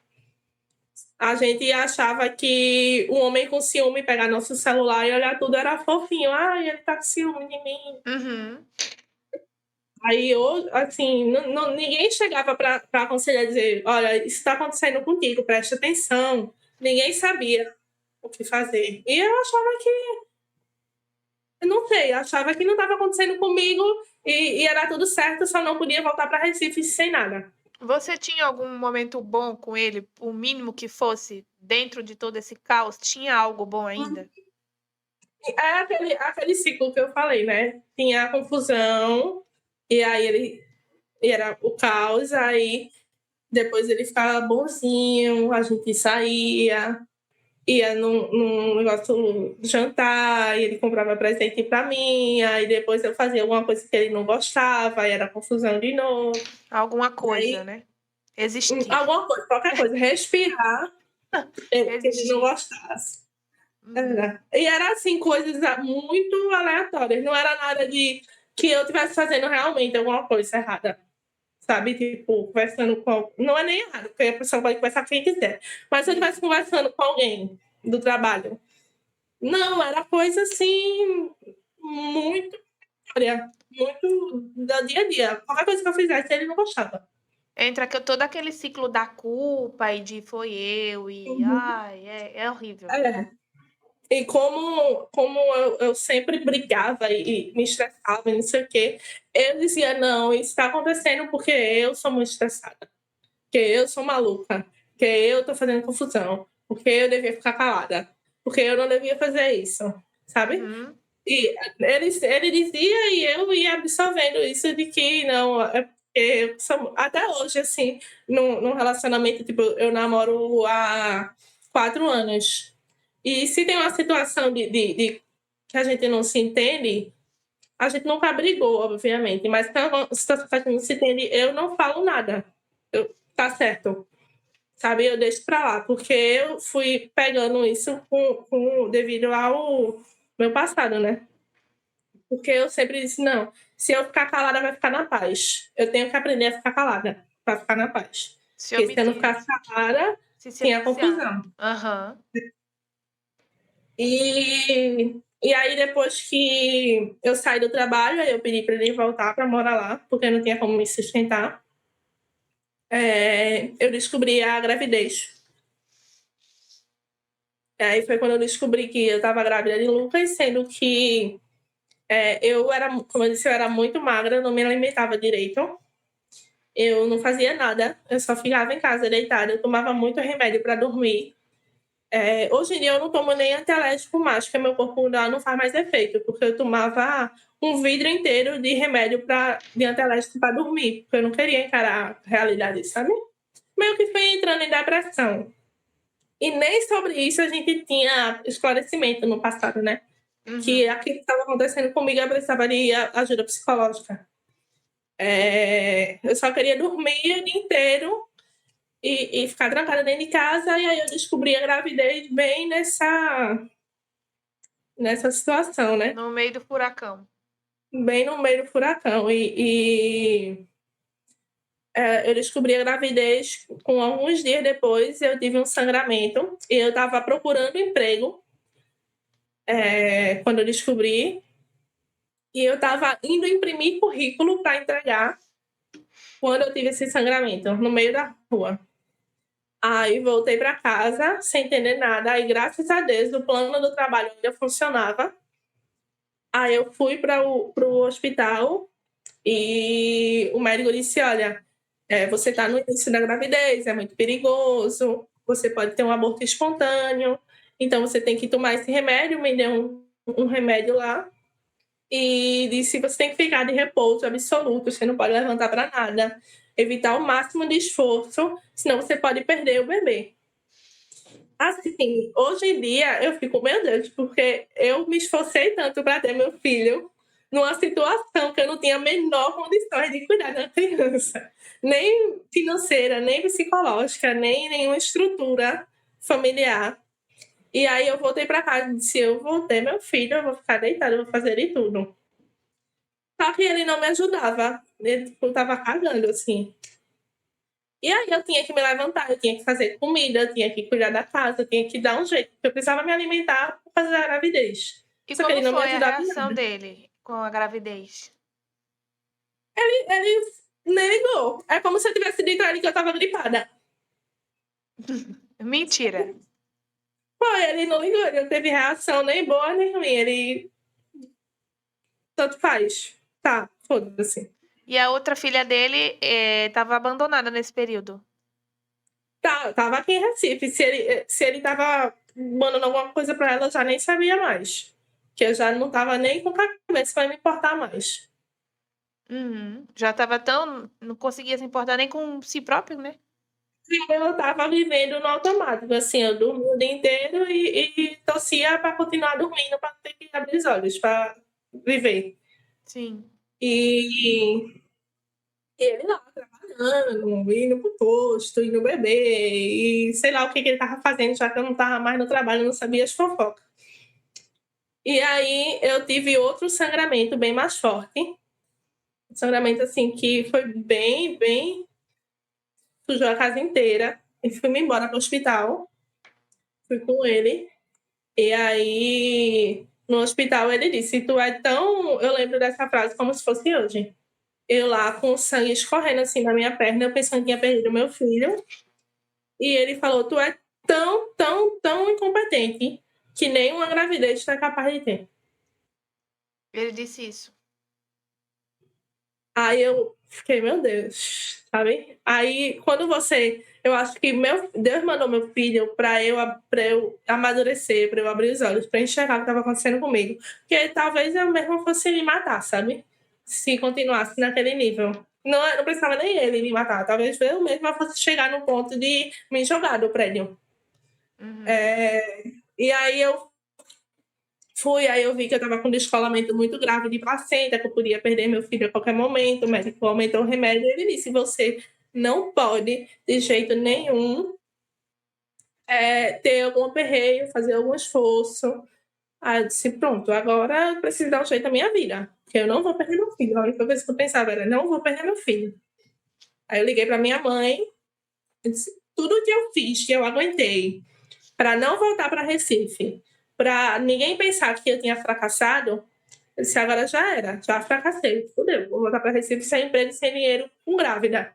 A gente achava que o homem com ciúme pegar nosso celular e olhar tudo era fofinho. Ai, ele tá com ciúme de mim. Uhum. Aí, assim, ninguém chegava para aconselhar, dizer, olha, isso está acontecendo contigo, preste atenção. Ninguém sabia o que fazer. E eu achava eu não sei, achava que não estava acontecendo comigo e era tudo certo, só não podia voltar para Recife sem nada. Você tinha algum momento bom com ele, o mínimo que fosse, dentro de todo esse caos? Tinha algo bom ainda? É aquele ciclo que eu falei, né? Tinha a confusão, e aí e era o caos, aí depois ele ficava bonzinho, a gente saía, ia num negócio jantar, e ele comprava presente pra mim, aí depois eu fazia alguma coisa que ele não gostava, aí era confusão de novo. Alguma E coisa, aí, né? Existir. alguma coisa, qualquer coisa, respirar, que ele não Existir. gostasse. Uhum. Era. E era assim, coisas muito aleatórias, não era nada de que eu estivesse fazendo realmente alguma coisa errada. Sabe, tipo, conversando com. Não é nem errado, porque a pessoa pode conversar com quem quiser. Mas se eu estivesse conversando com alguém do trabalho, não, era coisa assim, muito história, muito do dia a dia. Qualquer coisa que eu fizesse, ele não gostava. Entra todo aquele ciclo da culpa e de foi eu e Uhum. ai, é horrível. É. E como eu sempre brigava e me estressava e não sei o quê, eu dizia, não, isso está acontecendo porque eu sou muito estressada, porque eu sou maluca, porque eu estou fazendo confusão, porque eu devia ficar calada, porque eu não devia fazer isso, sabe? Uhum. E ele dizia e eu ia absorvendo isso de que não, é porque até hoje, assim, num relacionamento, tipo, eu namoro há 4 anos. E se tem uma situação de que a gente não se entende, a gente nunca brigou, obviamente, mas se é uma situação que a gente não se entende, eu não falo nada. Tá certo, sabe? Eu deixo pra lá, porque eu fui pegando isso devido ao meu passado, né? Porque eu sempre disse, não, se eu ficar calada, vai ficar na paz. Eu tenho que aprender a ficar calada para ficar na paz. Se Porque se eu não omitir, ficar calada, se tinha silenciar. confusão. Aham. E aí, depois que eu saí do trabalho, aí eu pedi para ele voltar para morar lá, porque não tinha como me sustentar. Eu descobri a gravidez. Aí foi quando eu descobri que eu estava grávida de Lucas, sendo que eu era, como eu disse, eu era muito magra, não me alimentava direito. Eu não fazia nada, eu só ficava em casa deitada. Eu tomava muito remédio para dormir. Hoje em dia eu não tomo nem antialérgico mais, porque meu corpo não faz mais efeito, porque eu tomava um vidro inteiro de remédio de antialérgico para dormir, porque eu não queria encarar a realidade, sabe? Meio que fui entrando em depressão. E nem sobre isso a gente tinha esclarecimento no passado, né? Que Uhum. aquilo que estava acontecendo comigo eu precisava de ajuda psicológica. Eu só queria dormir o dia inteiro e ficar trancada dentro de casa, e aí eu descobri a gravidez bem nessa situação, né? No meio do furacão. Bem no meio do furacão. Eu descobri a gravidez com alguns dias depois, eu tive um sangramento, e eu estava procurando emprego quando eu descobri, e eu estava indo imprimir currículo para entregar quando eu tive esse sangramento, no meio da rua. Aí voltei para casa sem entender nada. Aí, graças a Deus, o plano do trabalho ainda funcionava. Aí eu fui para o hospital e o médico disse: Olha, você está no início da gravidez, é muito perigoso, você pode ter um aborto espontâneo, então você tem que tomar esse remédio. Me deu um remédio lá e disse: Você tem que ficar de repouso absoluto, você não pode levantar para nada, evitar o máximo de esforço, senão você pode perder o bebê. Assim, hoje em dia eu fico, meu Deus, porque eu me esforcei tanto para ter meu filho numa situação que eu não tinha a menor condições de cuidar da criança, nem financeira, nem psicológica, nem nenhuma estrutura familiar. E aí eu voltei para casa e disse: Eu vou ter meu filho, eu vou ficar deitada, eu vou fazer de tudo. Só que ele não me ajudava, ele estava cagando assim. E aí eu tinha que me levantar, eu tinha que fazer comida, eu tinha que cuidar da casa, eu tinha que dar um jeito, porque eu precisava me alimentar para fazer a gravidez. E Só que como ele não me foi a ajudava em reação nada. dele com a gravidez? Ele nem ligou. É como se eu tivesse dito a ele que eu estava gripada. Mentira. Pô, ele não ligou, ele não teve reação nem boa nem ruim. Ele tanto faz. Tá, foda-se. E a outra filha dele estava abandonada nesse período. Tá, tava aqui em Recife. Se ele tava mandando alguma coisa pra ela, eu já nem sabia mais. que eu já não tava nem com cabeça para me importar mais. Já tava tão... Não conseguia se importar nem com si próprio, né? Eu tava vivendo no automático, assim, eu dormia o dia inteiro e torcia para continuar dormindo, para ter que abrir os olhos, para viver. Sim. E ele lá, trabalhando, indo pro posto, indo beber, e sei lá o que ele tava fazendo, já que eu não tava mais no trabalho, eu não sabia as fofocas. E aí eu tive outro sangramento bem mais forte. Um sangramento, assim, que foi bem... Sujou a casa inteira. E fui-me embora pro hospital. Fui com ele. E aí, no hospital, ele disse: tu é tão... Eu lembro dessa frase como se fosse hoje. Eu lá com o sangue escorrendo assim na minha perna, eu pensando que tinha perdido meu filho. E ele falou: tu é tão incompetente que nem uma gravidez tu é capaz de ter. Ele disse isso. Aí eu fiquei, meu Deus, sabe? Aí, quando você... Eu acho que Deus mandou meu filho para eu amadurecer, para eu abrir os olhos, para enxergar o que estava acontecendo comigo. Porque talvez eu mesmo fosse me matar, sabe? Se continuasse naquele nível. Não precisava nem ele me matar. Talvez eu mesma fosse chegar no ponto de me jogar do prédio. E aí eu aí eu vi que eu estava com um descolamento muito grave de placenta, que eu podia perder meu filho a qualquer momento. O médico aumentou o remédio e ele disse: você não pode, de jeito nenhum, ter algum aperreio, fazer algum esforço. Aí eu disse: pronto, agora eu preciso dar um jeito na minha vida, porque eu não vou perder meu filho. A única coisa que eu pensava era: não vou perder meu filho. Aí eu liguei para minha mãe, disse: tudo que eu fiz, que eu aguentei, para não voltar para Recife, para ninguém pensar que eu tinha fracassado, eu disse: agora já era, já fracassei, fudeu, vou voltar para Recife sem emprego, sem dinheiro, com grávida.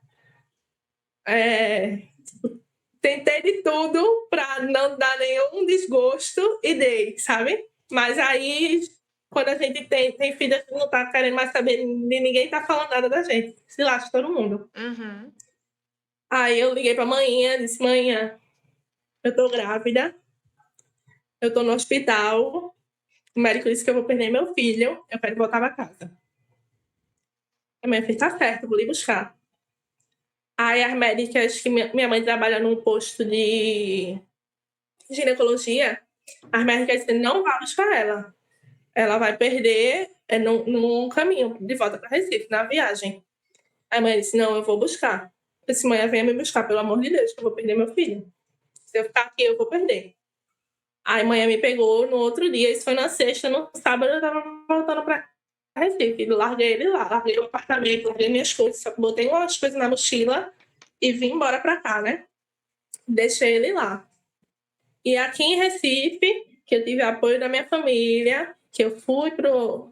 Tentei de tudo para não dar nenhum desgosto e dei, sabe? Mas aí, quando a gente tem filho, a gente não tá querendo mais saber de ninguém, tá falando nada da gente. Se lasca todo mundo. Aí eu liguei pra manhã, disse: manhã, eu tô grávida, eu tô no hospital, o médico disse que eu vou perder meu filho, eu quero voltar pra casa. A minha filha: tá certo, vou lhe buscar. Aí as médicas, que minha mãe trabalha num posto de ginecologia, as médicas disseram: não vá buscar ela. Ela vai perder num caminho de volta para Recife, na viagem. Aí a mãe disse: não, eu vou buscar. Eu disse: mãe, venha me buscar, pelo amor de Deus, que eu vou perder meu filho. Se eu ficar aqui, eu vou perder. Aí a mãe me pegou no outro dia, isso foi na sexta, no sábado eu tava voltando para Recife. Larguei ele lá, larguei o apartamento, larguei minhas coisas, só botei umas coisas na mochila e vim embora para cá, né? Deixei ele lá. E aqui em Recife, que eu tive apoio da minha família, que eu fui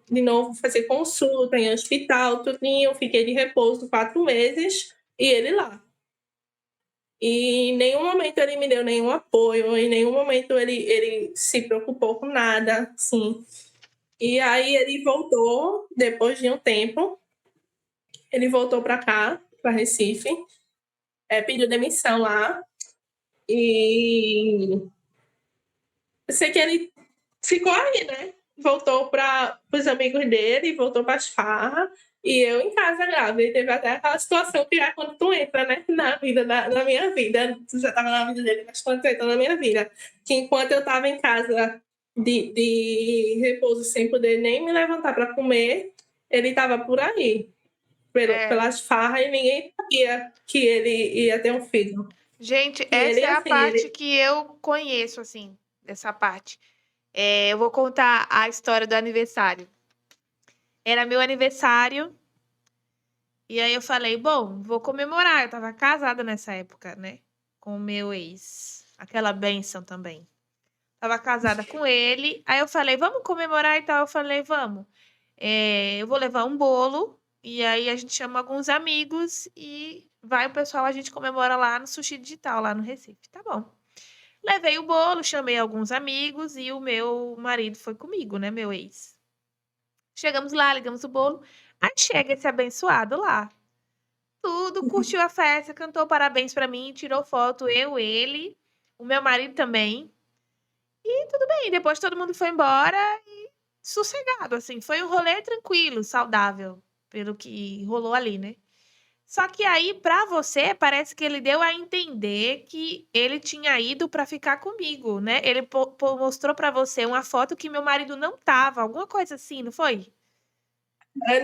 de novo fazer consulta em hospital, tudinho, fiquei de repouso 4 meses e ele lá. E em nenhum momento ele me deu nenhum apoio, em nenhum momento ele se preocupou com nada, assim. E aí ele voltou, depois de um tempo, ele voltou para cá, para Recife, pediu demissão lá. E eu sei que ele ficou aí, né? Voltou para os amigos dele, voltou para as farras, e eu em casa grávida. E teve até aquela situação que é quando tu entra, né? Na minha vida. Tu já estava na vida dele, mas quando tu entra na minha vida. Que enquanto eu estava em casa de repouso, sem poder nem me levantar para comer, ele estava por aí, pelas farras, e ninguém sabia que ele ia ter um filho. Gente, E essa ele, é a assim, parte que eu conheço, assim, dessa parte. Eu vou contar a história do aniversário. Era meu aniversário, e aí eu falei: bom, vou comemorar. Eu tava casada nessa época, né? Com o meu ex. Aquela bênção também. Tava casada com ele. Aí eu falei: vamos comemorar e tal. Eu falei: vamos. Eu vou levar um bolo, e aí a gente chama alguns amigos e vai o pessoal, a gente comemora lá no Sushi Digital, lá no Recife. Tá bom. Levei o bolo, chamei alguns amigos e o meu marido foi comigo, né, meu ex. Chegamos lá, ligamos o bolo. Aí chega esse abençoado lá. Tudo, curtiu a festa, cantou parabéns pra mim, tirou foto, eu, ele, o meu marido também. E tudo bem, depois todo mundo foi embora e sossegado, assim. Foi um rolê tranquilo, saudável, pelo que rolou ali, né? Só que aí, pra você, parece que ele deu a entender que ele tinha ido pra ficar comigo, né? Ele mostrou pra você uma foto que meu marido não tava, alguma coisa assim, não foi?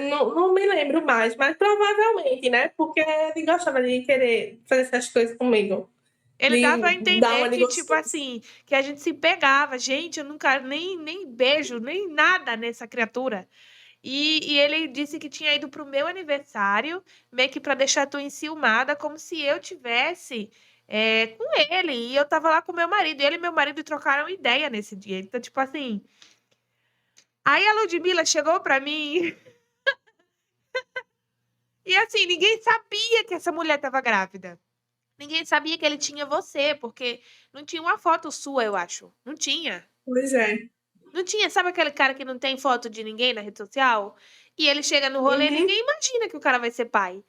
Não me lembro mais, mas provavelmente, né? Porque ele gostava de querer fazer essas coisas comigo. Ele dava a De dar entender uma de que, tipo gostoso. assim, que a gente se pegava. Gente, eu nunca nem beijo, nem nada nessa criatura. E ele disse que tinha ido pro meu aniversário, meio que pra deixar tu enciumada, como se eu tivesse com ele. E eu tava lá com meu marido. Ele e meu marido trocaram ideia nesse dia. Então, tipo assim. Aí a Ludmilla chegou pra mim. E assim, ninguém sabia que essa mulher tava grávida. Ninguém sabia que ele tinha você, porque não tinha uma foto sua, eu acho. Não tinha. Pois é. Não tinha. Sabe aquele cara que não tem foto de ninguém na rede social? E ele chega no rolê, Uhum, ninguém imagina que o cara vai ser pai.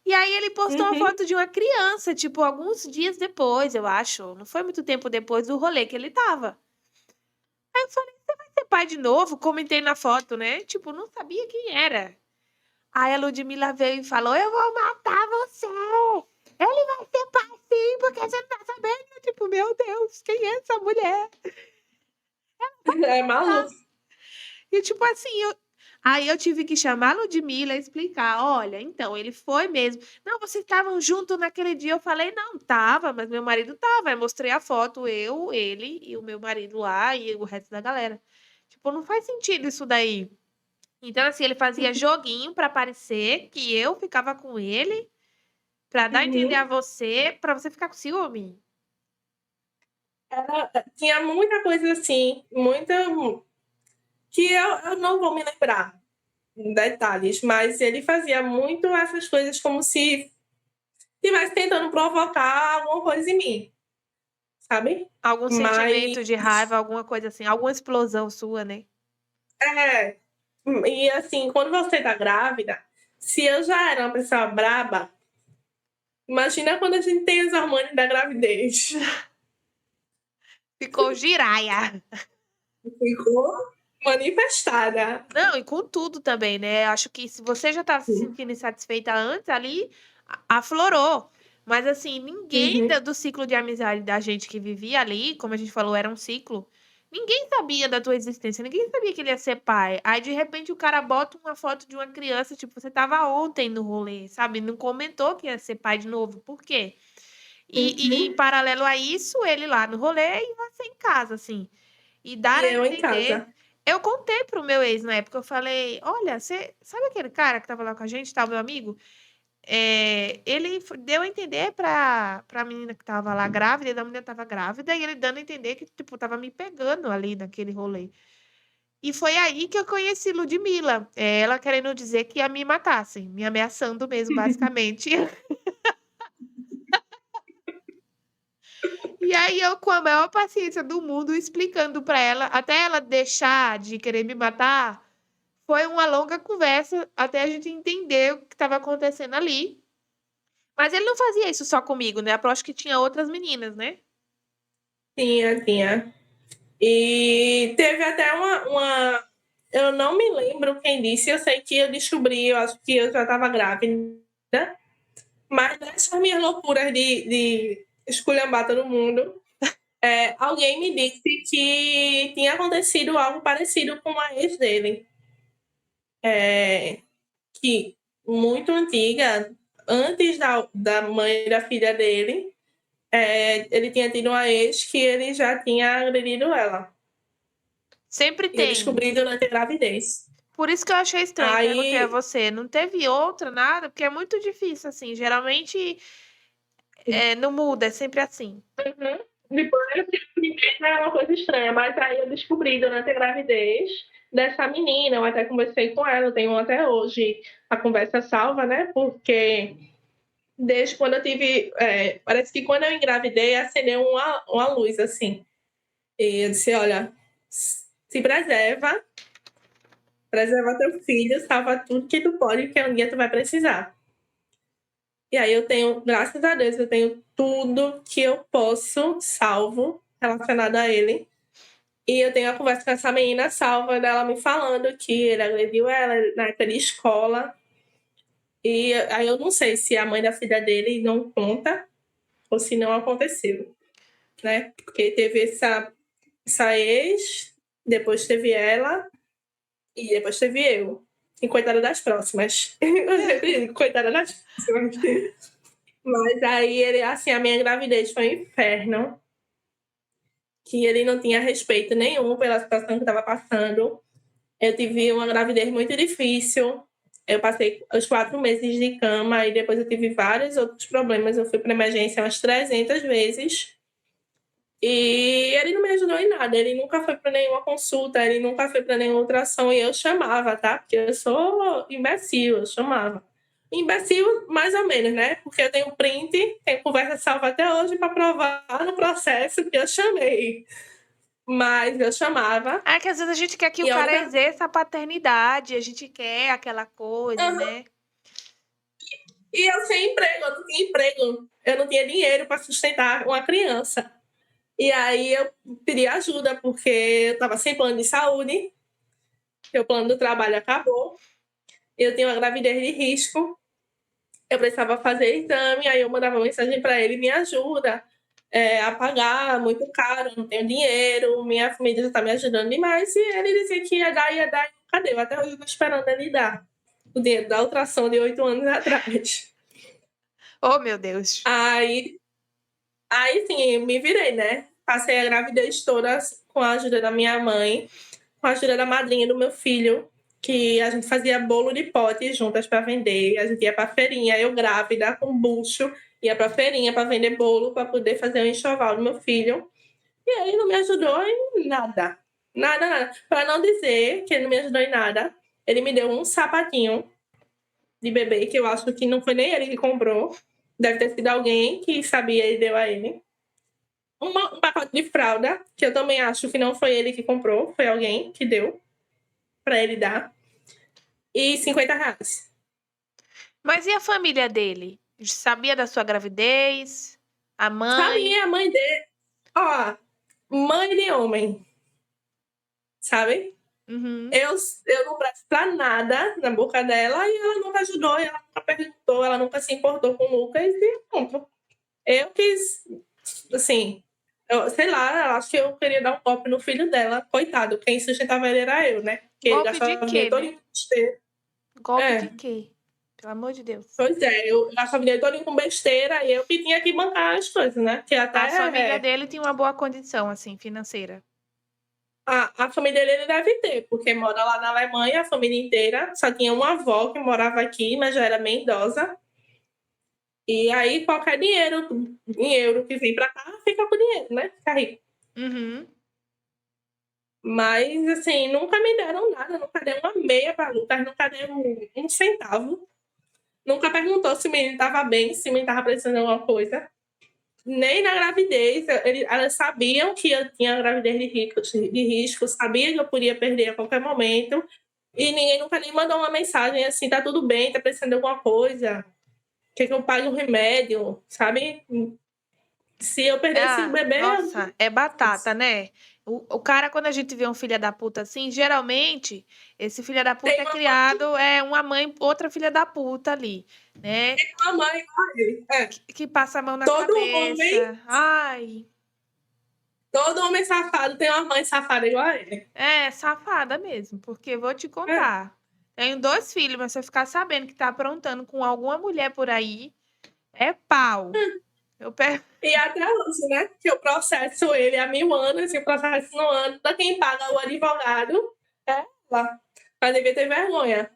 E aí ele postou uma uhum. foto de uma criança, tipo, alguns dias depois, eu acho. Não foi muito tempo depois do rolê que ele tava. Aí eu falei, você vai ser pai de novo? Comentei na foto, né? Tipo, não sabia quem era. Aí a Ludmilla veio e falou, eu vou matar você! Ele vai ser pai sim, porque você não tá sabendo. Eu, tipo, meu Deus, quem é essa mulher? É maluco. E tipo assim, aí eu tive que chamar a Ludmilla e explicar, olha, então, ele foi mesmo. Não, vocês estavam juntos naquele dia. Eu falei, não, tava, mas meu marido tava. Eu mostrei a foto, eu, ele e o meu marido lá e o resto da galera. Tipo, não faz sentido isso daí. Então, assim, ele fazia joguinho pra parecer que eu ficava com ele, pra dar a entender a Uhum. você, pra você ficar com ciúme. Tinha muita coisa assim, muita que eu não vou me lembrar detalhes, mas ele fazia muito essas coisas como se estivesse tentando provocar alguma coisa em mim, sabe? Algum Mas sentimento de raiva, alguma coisa assim, alguma explosão sua, né? é, e assim, quando você tá grávida, se eu já era uma pessoa braba, imagina quando a gente tem os hormônios da gravidez. Ficou giraia. Ficou manifestada. Não, e com tudo também, né? Acho que se você já estava se sentindo insatisfeita antes, ali aflorou. Mas assim, ninguém Uhum, do ciclo de amizade da gente que vivia ali, como a gente falou, era um ciclo. Ninguém sabia da tua existência, ninguém sabia que ele ia ser pai. Aí de repente o cara bota uma foto de uma criança, tipo, você tava ontem no rolê, sabe? Não comentou que ia ser pai de novo. Por quê? E em uhum. paralelo a isso, ele lá no rolê e você em casa, assim. E dar E a eu em entender. casa. Eu contei pro meu ex na época, eu falei: olha, você sabe aquele cara que tava lá com a gente, tá, o meu amigo? Ele deu a entender pra menina que tava lá grávida, e a menina tava grávida, e ele dando a entender que, tipo, tava me pegando ali naquele rolê. E foi aí que eu conheci Ludmilla. Ela querendo dizer que ia me matar, assim, me ameaçando mesmo, basicamente. E aí eu, com a maior paciência do mundo, explicando pra ela, até ela deixar de querer me matar, foi uma longa conversa até a gente entender o que estava acontecendo ali. Mas ele não fazia isso só comigo, né? Aposto que tinha outras meninas, né? Tinha, tinha. E teve até uma. Eu não me lembro quem disse, eu sei que eu descobri, eu acho que eu já estava grávida, mas nessas minhas loucuras de esculhambar todo mundo, alguém me disse que tinha acontecido algo parecido com a ex dele. Que muito antiga, antes da mãe da filha dele, ele tinha tido uma ex que ele já tinha agredido ela. Sempre E eu tem. descobri durante a gravidez. Por isso que eu achei estranho, perguntei a Aí, você. Não teve outra, nada? Porque é muito difícil, assim. Geralmente não muda, é sempre assim. uhum, depois eu descobri que era uma coisa estranha, mas aí eu descobri durante a gravidez dessa menina, eu até conversei com ela, eu tenho até hoje a conversa salva, né? Porque desde quando eu tive. Parece que quando eu engravidei, acendeu uma luz assim. E eu disse: olha, se preserva teu filho, salva tudo que tu pode, que um dia tu vai precisar. E aí eu tenho, graças a Deus, eu tenho tudo que eu posso salvo relacionado a ele. E eu tenho uma conversa com essa menina salva dela me falando que ele agrediu ela naquela escola. E aí eu não sei se a mãe da filha dele não conta ou se não aconteceu, né? Porque teve essa ex, depois teve ela e depois teve eu. E coitada das próximas. Eu sempre digo, coitada das próximas. Mas aí ele, assim, a minha gravidez foi um inferno. Que ele não tinha respeito nenhum pela situação que estava passando. Eu tive uma gravidez muito difícil. Eu passei os 4 meses de cama e depois eu tive vários outros problemas. Eu fui para emergência umas 300 vezes. E ele não me ajudou em nada. Ele nunca foi para nenhuma consulta, ele nunca foi para nenhuma ultrassom. E eu chamava, tá? Porque eu sou imbecil, eu chamava. Imbecil, mais ou menos, né? Porque eu tenho print, tenho conversa salva até hoje para provar no processo que eu chamei. Mas eu chamava. É que às vezes a gente quer que o E a cara única... exerça a paternidade, a gente quer aquela coisa, Uhum. né? E eu sem emprego, eu não tinha emprego. Eu não tinha dinheiro para sustentar uma criança. E aí eu pedi ajuda, porque eu estava sem plano de saúde. Meu plano do trabalho acabou. Eu tinha uma gravidez de risco. Eu precisava fazer exame. Aí eu mandava mensagem para ele: me ajuda a pagar, muito caro, não tenho dinheiro. Minha família já está me ajudando demais. E ele dizia que ia dar, ia dar. Cadê? Até hoje eu estou esperando ele dar o dinheiro da ultrassom de 8 anos atrás. Oh, meu Deus. Aí sim, me virei, né? Passei a gravidez toda com a ajuda da minha mãe, com a ajuda da madrinha do meu filho, que a gente fazia bolo de pote juntas para vender. A gente ia para feirinha, eu grávida, com bucho, ia para feirinha para vender bolo, para poder fazer o enxoval do meu filho. E ele não me ajudou em nada. Nada, nada. Para não dizer que ele não me ajudou em nada, ele me deu um sapatinho de bebê, que eu acho que não foi nem ele que comprou. Deve ter sido alguém que sabia e deu a ele. Um pacote de fralda, que eu também acho que não foi ele que comprou, foi alguém que deu para ele dar. E R$ 50. Mas e a família dele? Sabia da sua gravidez? A mãe? Sabia, a mãe dele. Ó, mãe de homem. Sabe? Uhum. Eu não presto pra nada na boca dela e ela nunca ajudou, ela nunca perguntou, ela nunca se importou com o Lucas e pronto. Eu quis, assim, sei lá, eu acho que eu queria dar um golpe no filho dela. Coitado, quem sustentava ele era eu, né? Porque ele Golpe de gastava quê, dinheiro todo né? em besteira. Golpe de É, quê? Pelo amor de Deus. pois é, eu gastava dinheiro todo com besteira e eu que tinha que bancar as coisas, né? Que A família até dele tem uma boa condição, assim, financeira. a família dele deve ter, porque mora lá na Alemanha, a família inteira. Só tinha uma avó que morava aqui, mas já era bem idosa. E aí, qualquer dinheiro em euro que vem pra cá, fica com dinheiro, né? Fica rico. Uhum. Mas, assim, nunca me deram nada, nunca dei uma meia pra Lucas, nunca dei um centavo. Nunca perguntou se o menino estava bem, se o menino estava precisando de alguma coisa. Nem na gravidez. Elas sabiam que eu tinha gravidez de risco, sabia que eu podia perder a qualquer momento. E ninguém nunca nem mandou uma mensagem assim: tá tudo bem, tá precisando de alguma coisa. Quer que eu pague um remédio, sabe? Se eu perdesse o Ah, bebê, nossa, é batata, né? O cara, quando a gente vê um filho da puta assim, geralmente, esse filho da puta tem é criado, é uma mãe, outra filha da puta ali, né? uma mãe igual a ele. Que passa a mão na Todo homem, cabeça. Ai, todo homem safado tem uma mãe safada igual a ele. é safada mesmo, porque vou te É. contar. Tenho 2 filhos, mas se eu ficar sabendo que tá aprontando com alguma mulher por aí, é pau. Eu pego. E até hoje, né? Que eu processo ele há 1000 anos, e o processo não anda, quem paga o advogado é ela. Mas devia ter vergonha.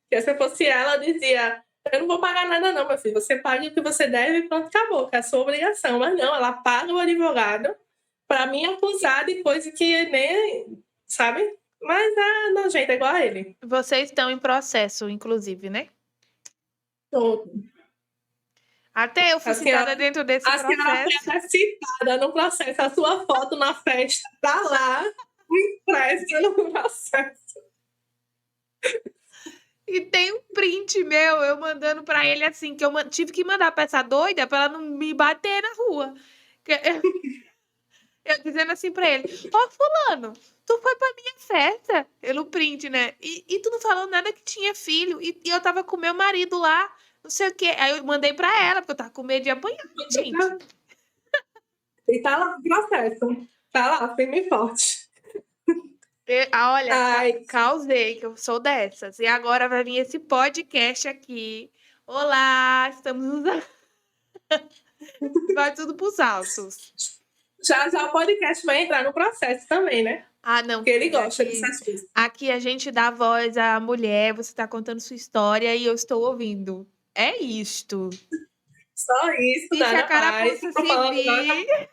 Porque se eu fosse ela, eu dizia: eu não vou pagar nada, não, meu filho. Você paga o que você deve e pronto, acabou, que é a sua obrigação. Mas não, ela paga o advogado para me acusar de coisa que nem. Sabe? Mas é nojenta igual a ele. Vocês estão em processo, inclusive, né? Todo. Até eu fui citada dentro desse A senhora foi processo. até citada no processo. A sua foto na festa tá lá, impressa no processo. E tem um print meu, eu mandando pra ele assim, que eu tive que mandar pra essa doida pra ela não me bater na rua. Eu dizendo assim pra ele, ô fulano, tu foi pra minha festa? Pelo print, né? E tu não falou nada que tinha filho. E eu tava com meu marido lá, não sei o quê. Aí eu mandei pra ela, porque eu tava com medo de apanhar, gente. E tá lá no processo. Tá lá, firme e forte. Olha, Ai, causei, que eu sou dessas. E agora vai vir esse podcast aqui. Olá, estamos nos... Vai tudo pros altos. já já o podcast vai entrar no processo também, né? Ah, não, Porque ele querida, gosta dessas coisas. aqui a gente dá voz à mulher, você está contando sua história e eu estou ouvindo. É isto. Só isso, Deixa a Dana Paz. carapuça Não tô se falando nada. vir,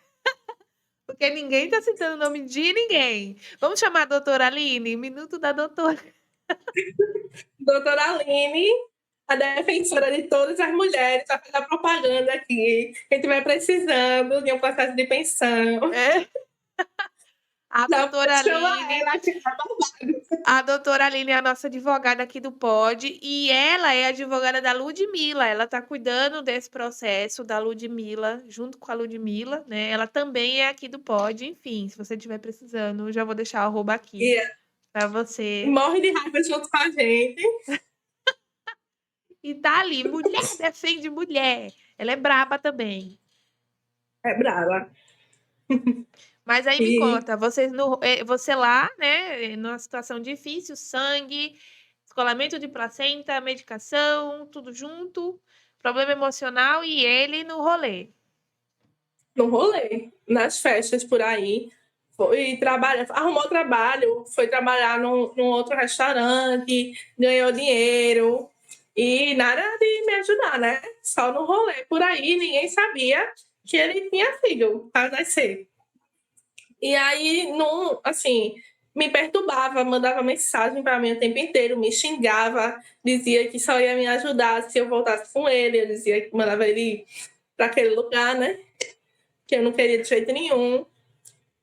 porque ninguém está citando o nome de ninguém. Vamos chamar a doutora Aline? Minuto da doutora. Doutora Aline, a defensora de todas as mulheres, vai fazer a propaganda aqui. Quem estiver precisando de um processo de pensão, É. A já doutora chama Aline. ela que tá babado. A doutora Aline é a nossa advogada aqui do POD e ela é advogada da Ludmilla. Ela está cuidando desse processo da Ludmilla, junto com a Ludmilla, né? Ela também é aqui do POD. Enfim, se você estiver precisando, eu já vou deixar o arroba aqui E para você. morre de raiva junto com a gente. E tá ali, mulher defende mulher. Ela é braba também. É brava. Mas aí me E conta, você lá, né, numa situação difícil, sangue, descolamento de placenta, medicação, tudo junto, problema emocional e ele no rolê. no rolê, nas festas por aí, foi trabalhar, arrumou trabalho, foi trabalhar num outro restaurante, ganhou dinheiro e nada de me ajudar, né? Só no rolê por aí, ninguém sabia que ele tinha filho para nascer. E aí, não, assim, me perturbava, mandava mensagem para mim o tempo inteiro, me xingava, dizia que só ia me ajudar se eu voltasse com ele, eu dizia que mandava ele para aquele lugar, né? Que eu não queria de jeito nenhum.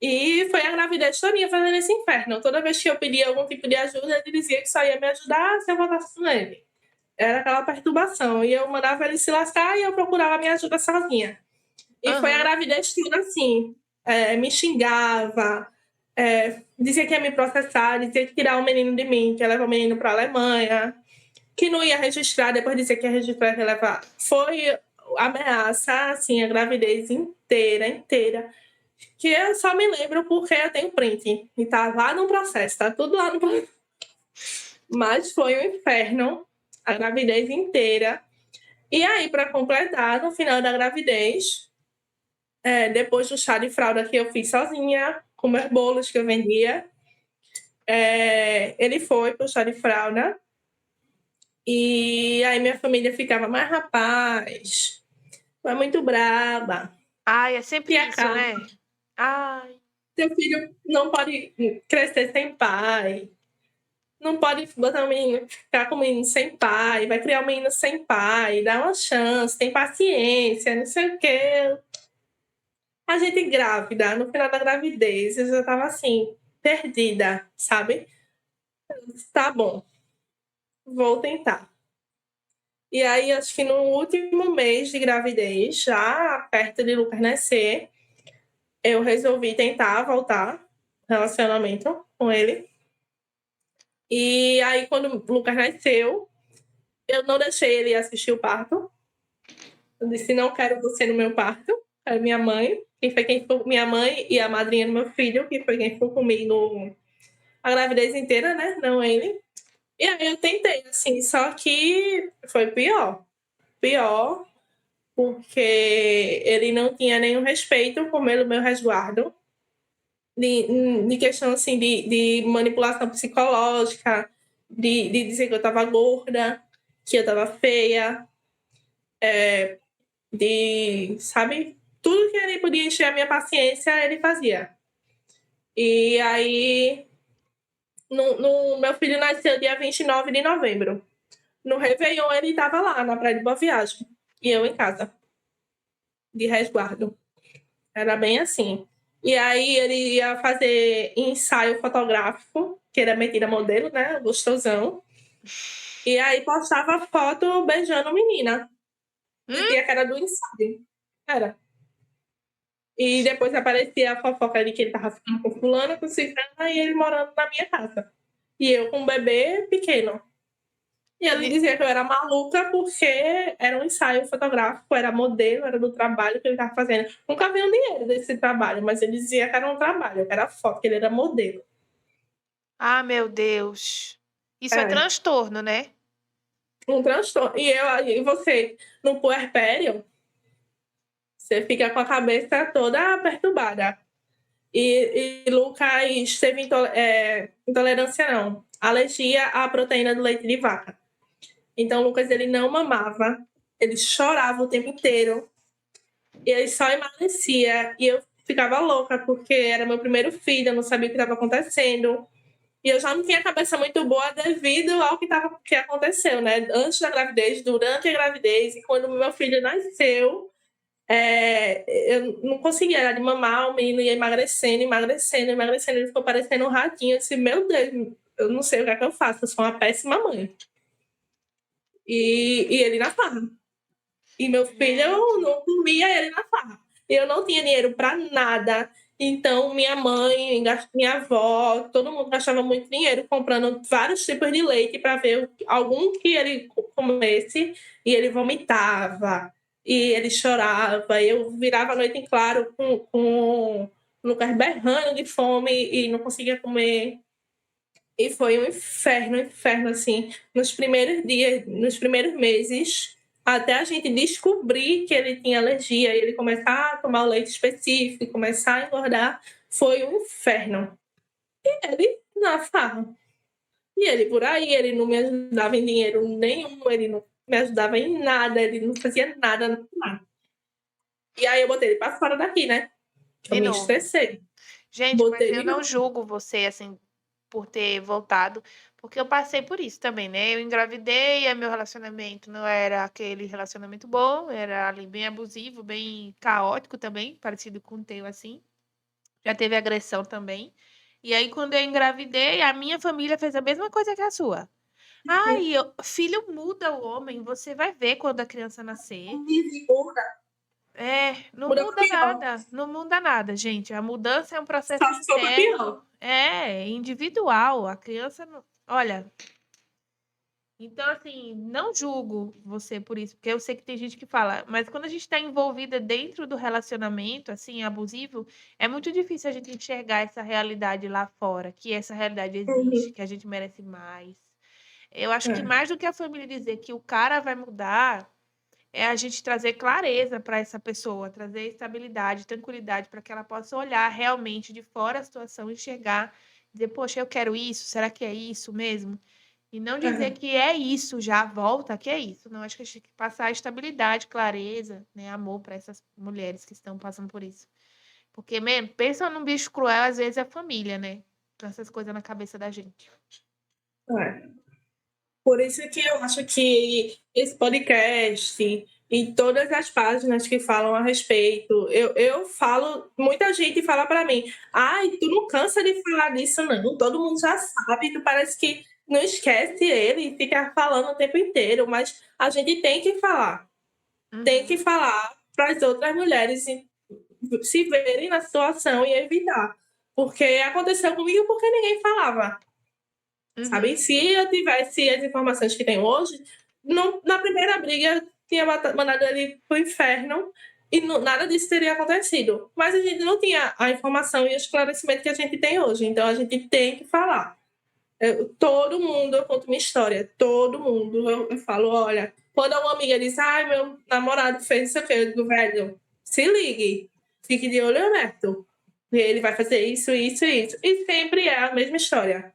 E foi a gravidez toda fazendo esse inferno. Toda vez que eu pedia algum tipo de ajuda, ele dizia que só ia me ajudar se eu voltasse com ele. Era aquela perturbação. E eu mandava ele se lascar e eu procurava minha ajuda sozinha. E foi a gravidez toda assim. Me xingava, dizia que ia me processar, dizia que ia tirar o menino de mim, que ia levar o menino para a Alemanha, que não ia registrar, depois dizia que ia registrar e ia levar. Foi ameaça, assim, a gravidez inteira. Que eu só me lembro porque eu tenho print. E tá lá no processo, tá tudo lá no processo. Mas foi um inferno, a gravidez inteira. E aí, para completar, no final da gravidez, depois do chá de fralda que eu fiz sozinha, com meus bolos que eu vendia, ele foi pro chá de fralda. E aí minha família ficava, mas rapaz, foi muito braba. Ai, é sempre E isso, né? Ai, seu filho não pode crescer sem pai. Não pode botar um menino, ficar com um menino sem pai, vai criar um menino sem pai, dá uma chance, tem paciência, não sei o quê. A gente grávida, no final da gravidez, eu já tava assim, perdida, sabe? Tá bom, vou tentar. E aí, acho que no último mês de gravidez, já perto de Lucas nascer, eu resolvi tentar voltar relacionamento com ele. E aí, quando o Lucas nasceu, eu não deixei ele assistir o parto. Eu disse, não quero você no meu parto. Quero minha mãe. Quem foi minha mãe e a madrinha do meu filho, que foi quem ficou comigo a gravidez inteira, né? Não ele. E aí eu tentei, assim, só que foi pior. Pior, porque ele não tinha nenhum respeito por meu resguardo. De questão, assim, de manipulação psicológica, de dizer que eu tava gorda, que eu tava feia, sabe? Tudo que ele podia encher a minha paciência, ele fazia. E aí, meu filho nasceu dia 29 de novembro. No Réveillon, ele estava lá, na Praia de Boa Viagem. E eu em casa, de resguardo. Era bem assim. E aí, ele ia fazer ensaio fotográfico, que era metida modelo, né? Gostosão. E aí, postava foto beijando menina. Dizia que era do ensaio. Era. E depois aparecia a fofoca de que ele tava ficando com fulano, com ciclano, e ele morando na minha casa. E eu com um bebê pequeno. E ele dizia que eu era maluca porque era um ensaio fotográfico, era modelo, era do trabalho que ele estava fazendo. Nunca vi o dinheiro desse trabalho, mas ele dizia que era um trabalho, que era foto, que ele era modelo. Ah, meu Deus. Isso é transtorno, né? Um transtorno. E você, no puerpério, você fica com a cabeça toda perturbada. E Lucas teve intolerância, não. Alergia à proteína do leite de vaca. Então, Lucas, ele não mamava. Ele chorava o tempo inteiro. E ele só emagrecia. E eu ficava louca, porque era meu primeiro filho. Eu não sabia o que estava acontecendo. E eu já não tinha a cabeça muito boa devido ao que aconteceu, né? Antes da gravidez, durante a gravidez. E quando meu filho nasceu, eu não conseguia, era de mamar, o menino ia emagrecendo. Ele ficou parecendo um ratinho. Eu disse, meu Deus, eu não sei o que é que eu faço, eu sou uma péssima mãe. E ele na farra. E meu filho, eu não comia ele na farra. Eu não tinha dinheiro para nada. Então, minha mãe, minha avó, todo mundo gastava muito dinheiro comprando vários tipos de leite para ver algum que ele comesse e ele vomitava e ele chorava. Eu virava a noite em claro com o Lucas berrando de fome e não conseguia comer. E foi um inferno, assim, nos primeiros dias, nos primeiros meses, até a gente descobrir que ele tinha alergia e ele começar a tomar o leite específico, começar a engordar, foi um inferno. E ele na farra. E ele por aí, ele não me ajudava em dinheiro nenhum, ele não me ajudava em nada, ele não fazia nada. E aí eu botei ele pra fora daqui, né? Eu me estressei. Gente, mas eu não julgo você, assim, por ter voltado, porque eu passei por isso também, né? Eu engravidei, e meu relacionamento não era aquele relacionamento bom, era ali bem abusivo, bem caótico também, parecido com o teu, assim. Já teve agressão também. E aí, quando eu engravidei, a minha família fez a mesma coisa que a sua. Ai, filho muda o homem, você vai ver quando a criança nascer. Não muda nada, não muda nada, gente. A mudança é um processo interno, individual. A criança não. Olha, então assim, não julgo você por isso, porque eu sei que tem gente que fala, mas quando a gente está envolvida dentro do relacionamento, assim, abusivo, é muito difícil a gente enxergar essa realidade lá fora, que essa realidade existe, que a gente merece mais. Eu acho que mais do que a família dizer que o cara vai mudar, é a gente trazer clareza para essa pessoa, trazer estabilidade, tranquilidade, para que ela possa olhar realmente de fora a situação, enxergar, dizer, poxa, eu quero isso, será que é isso mesmo? E não dizer que é isso, já volta, que é isso. Não, acho que a gente tem que passar estabilidade, clareza, né, amor para essas mulheres que estão passando por isso. Porque, mesmo, pensa num bicho cruel, às vezes é família, né? Com essas coisas na cabeça da gente. Por isso que eu acho que esse podcast e todas as páginas que falam a respeito, eu falo, muita gente fala para mim, ai, tu não cansa de falar disso, não, todo mundo já sabe, tu parece que não esquece ele e fica falando o tempo inteiro, mas a gente tem que falar para as outras mulheres se verem na situação e evitar. Porque aconteceu comigo porque ninguém falava. Sabe? Se eu tivesse as informações que tem hoje, na primeira briga tinha mandado ele pro inferno e nada disso teria acontecido. Mas a gente não tinha a informação e o esclarecimento que a gente tem hoje. Então a gente tem que falar. Todo mundo, eu conto minha história. Todo mundo. Eu falo, olha, quando uma amiga diz, ai, meu namorado fez isso aqui, eu digo, velho, se ligue. Fique de olho aberto. Ele vai fazer isso, isso e isso. E sempre é a mesma história.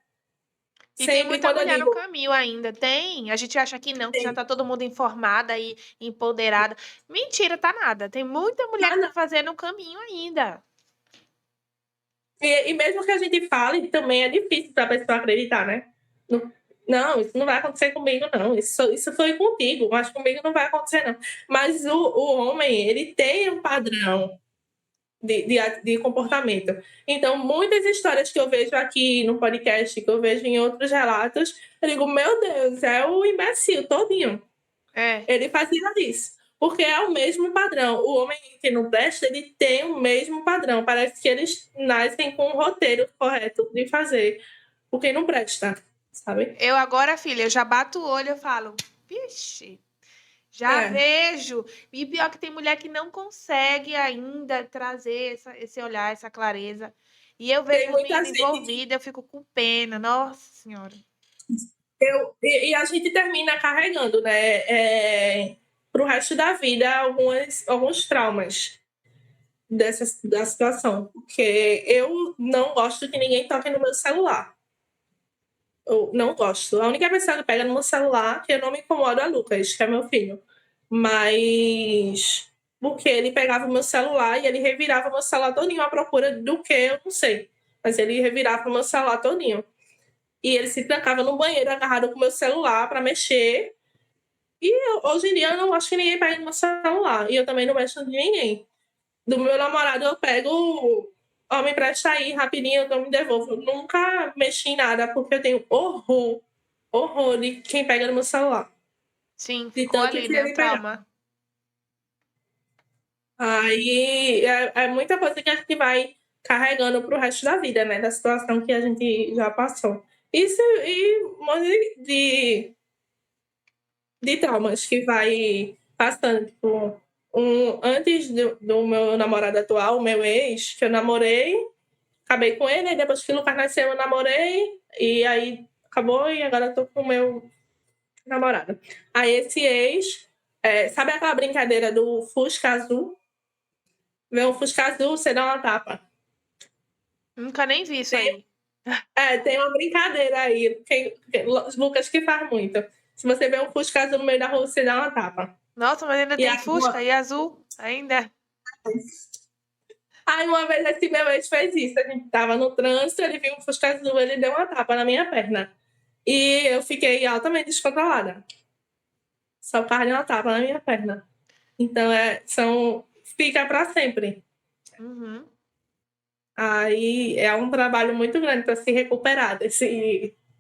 E tem muita mulher no caminho ainda. Tem. A gente acha que não, que já tá todo mundo informada e empoderada. Mentira, tá nada. Tem muita mulher que tá fazendo o caminho ainda. E mesmo que a gente fale, também é difícil pra pessoa acreditar, né? Não, isso não vai acontecer comigo, não. Isso foi contigo, mas comigo não vai acontecer, não. Mas o homem, ele tem um padrão de comportamento. Então, muitas histórias que eu vejo aqui no podcast, que eu vejo em outros relatos, eu digo, meu Deus, é o imbecil todinho. Ele fazia isso. porque é o mesmo padrão. O homem que não presta, ele tem o mesmo padrão. Parece que eles nascem com o roteiro correto de fazer o que não presta, sabe? Eu agora, filha, eu já bato o olho e falo, vixe, já É. vejo. E pior que tem mulher que não consegue ainda trazer esse olhar, essa clareza. E eu vejo Tem as muita meninas gente. envolvidas, eu fico com pena. Nossa Senhora. E a gente termina carregando, né? Pro resto da vida, alguns traumas da situação. Porque eu não gosto que ninguém toque no meu celular. Eu não gosto. A única pessoa que pega no meu celular, que eu não me incomodo, é Lucas, que é meu filho. Mas porque ele pegava o meu celular e ele revirava o meu celular todinho à procura do que eu não sei. Mas ele revirava o meu celular todinho. E ele se trancava no banheiro agarrado com o meu celular para mexer. Hoje em dia eu não acho que ninguém pega no meu celular. E eu também não mexo de ninguém. Do meu namorado eu pego, ó, me empresta aí rapidinho, eu me devolvo. Eu nunca mexi em nada porque eu tenho horror de quem pega no meu celular. Sim, De ficou tanto ali, que né? O ele pega. trauma. Aí é muita coisa que a gente vai carregando pro resto da vida, né? Da situação que a gente já passou. Isso e um monte de traumas que vai passando. Tipo, antes do meu namorado atual, o meu ex, que eu namorei, acabei com ele, e depois que o Lucas nasceu, eu namorei, e aí acabou, e agora eu tô com o meu namorado. Aí esse ex, sabe aquela brincadeira do Fusca Azul? Vê um Fusca Azul, você dá uma tapa. Nunca nem vi isso aí. Tem uma brincadeira aí, Lucas que faz muito. Se você vê um Fusca Azul no meio da rua, você dá uma tapa. Nossa, mas ainda E tem aí, Fusca e azul ainda. Aí uma vez esse meu ex fez isso. A gente tava no trânsito, ele viu um Fusca Azul, ele deu uma tapa na minha perna. E eu fiquei altamente descontrolada. Só o carro deu uma tapa na minha perna. Então, fica para sempre. Uhum. Aí é um trabalho muito grande para se recuperar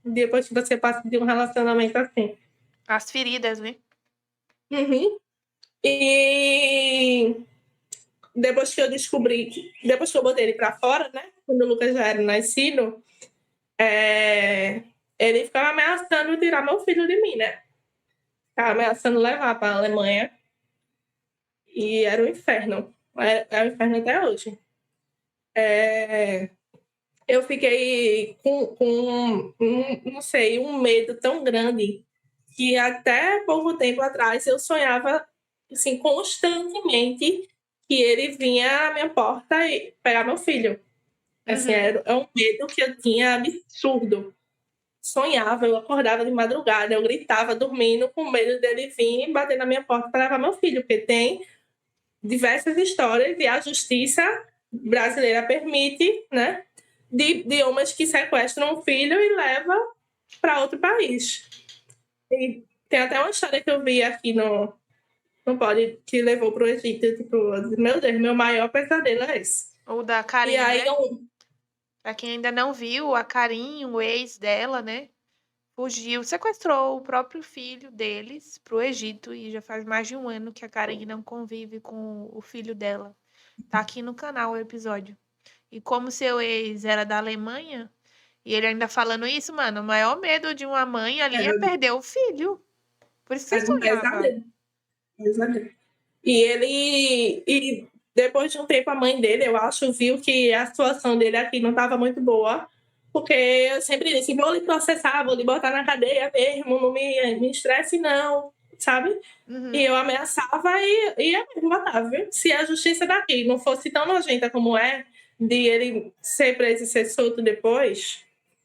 depois que você passa de um relacionamento assim. As feridas, né? Uhum. E depois que eu botei ele para fora, né? Quando o Lucas já era nascido, ele ficava ameaçando tirar meu filho de mim, né? Ficava ameaçando levar para a Alemanha. E era um inferno. É um inferno até hoje. Eu fiquei com não sei, um medo tão grande que até pouco tempo atrás eu sonhava assim, constantemente que ele vinha à minha porta e pegar meu filho. Assim, Uhum. é um medo que eu tinha absurdo. Sonhava, eu acordava de madrugada, eu gritava dormindo com medo dele vir e bater na minha porta para levar meu filho, porque tem diversas histórias e a justiça brasileira permite, né, de homens que sequestram um filho e levam para outro país. E tem até uma história que eu vi aqui no Pode que levou para o Egito, tipo, meu Deus, meu maior pesadelo é esse. O da E Karine, aí né? Pra quem ainda não viu, a Karine, o ex dela, né? Fugiu, sequestrou o próprio filho deles pro Egito e já faz mais de um ano que a Karine não convive com o filho dela. Tá aqui no canal o episódio. E como seu ex era da Alemanha, e ele ainda falando isso, mano, o maior medo de uma mãe ali é era, perder o filho. Por isso que você era um sonhava. pesadelo. Pesadelo. E depois de um tempo, a mãe dele, eu acho, viu que a situação dele aqui não estava muito boa, porque eu sempre disse: vou lhe processar, vou lhe botar na cadeia mesmo, não me estresse, não, sabe? E Uhum. eu ameaçava e ia mesmo botar, viu? Se a justiça daqui não fosse tão nojenta como é, de ele ser preso e ser solto depois,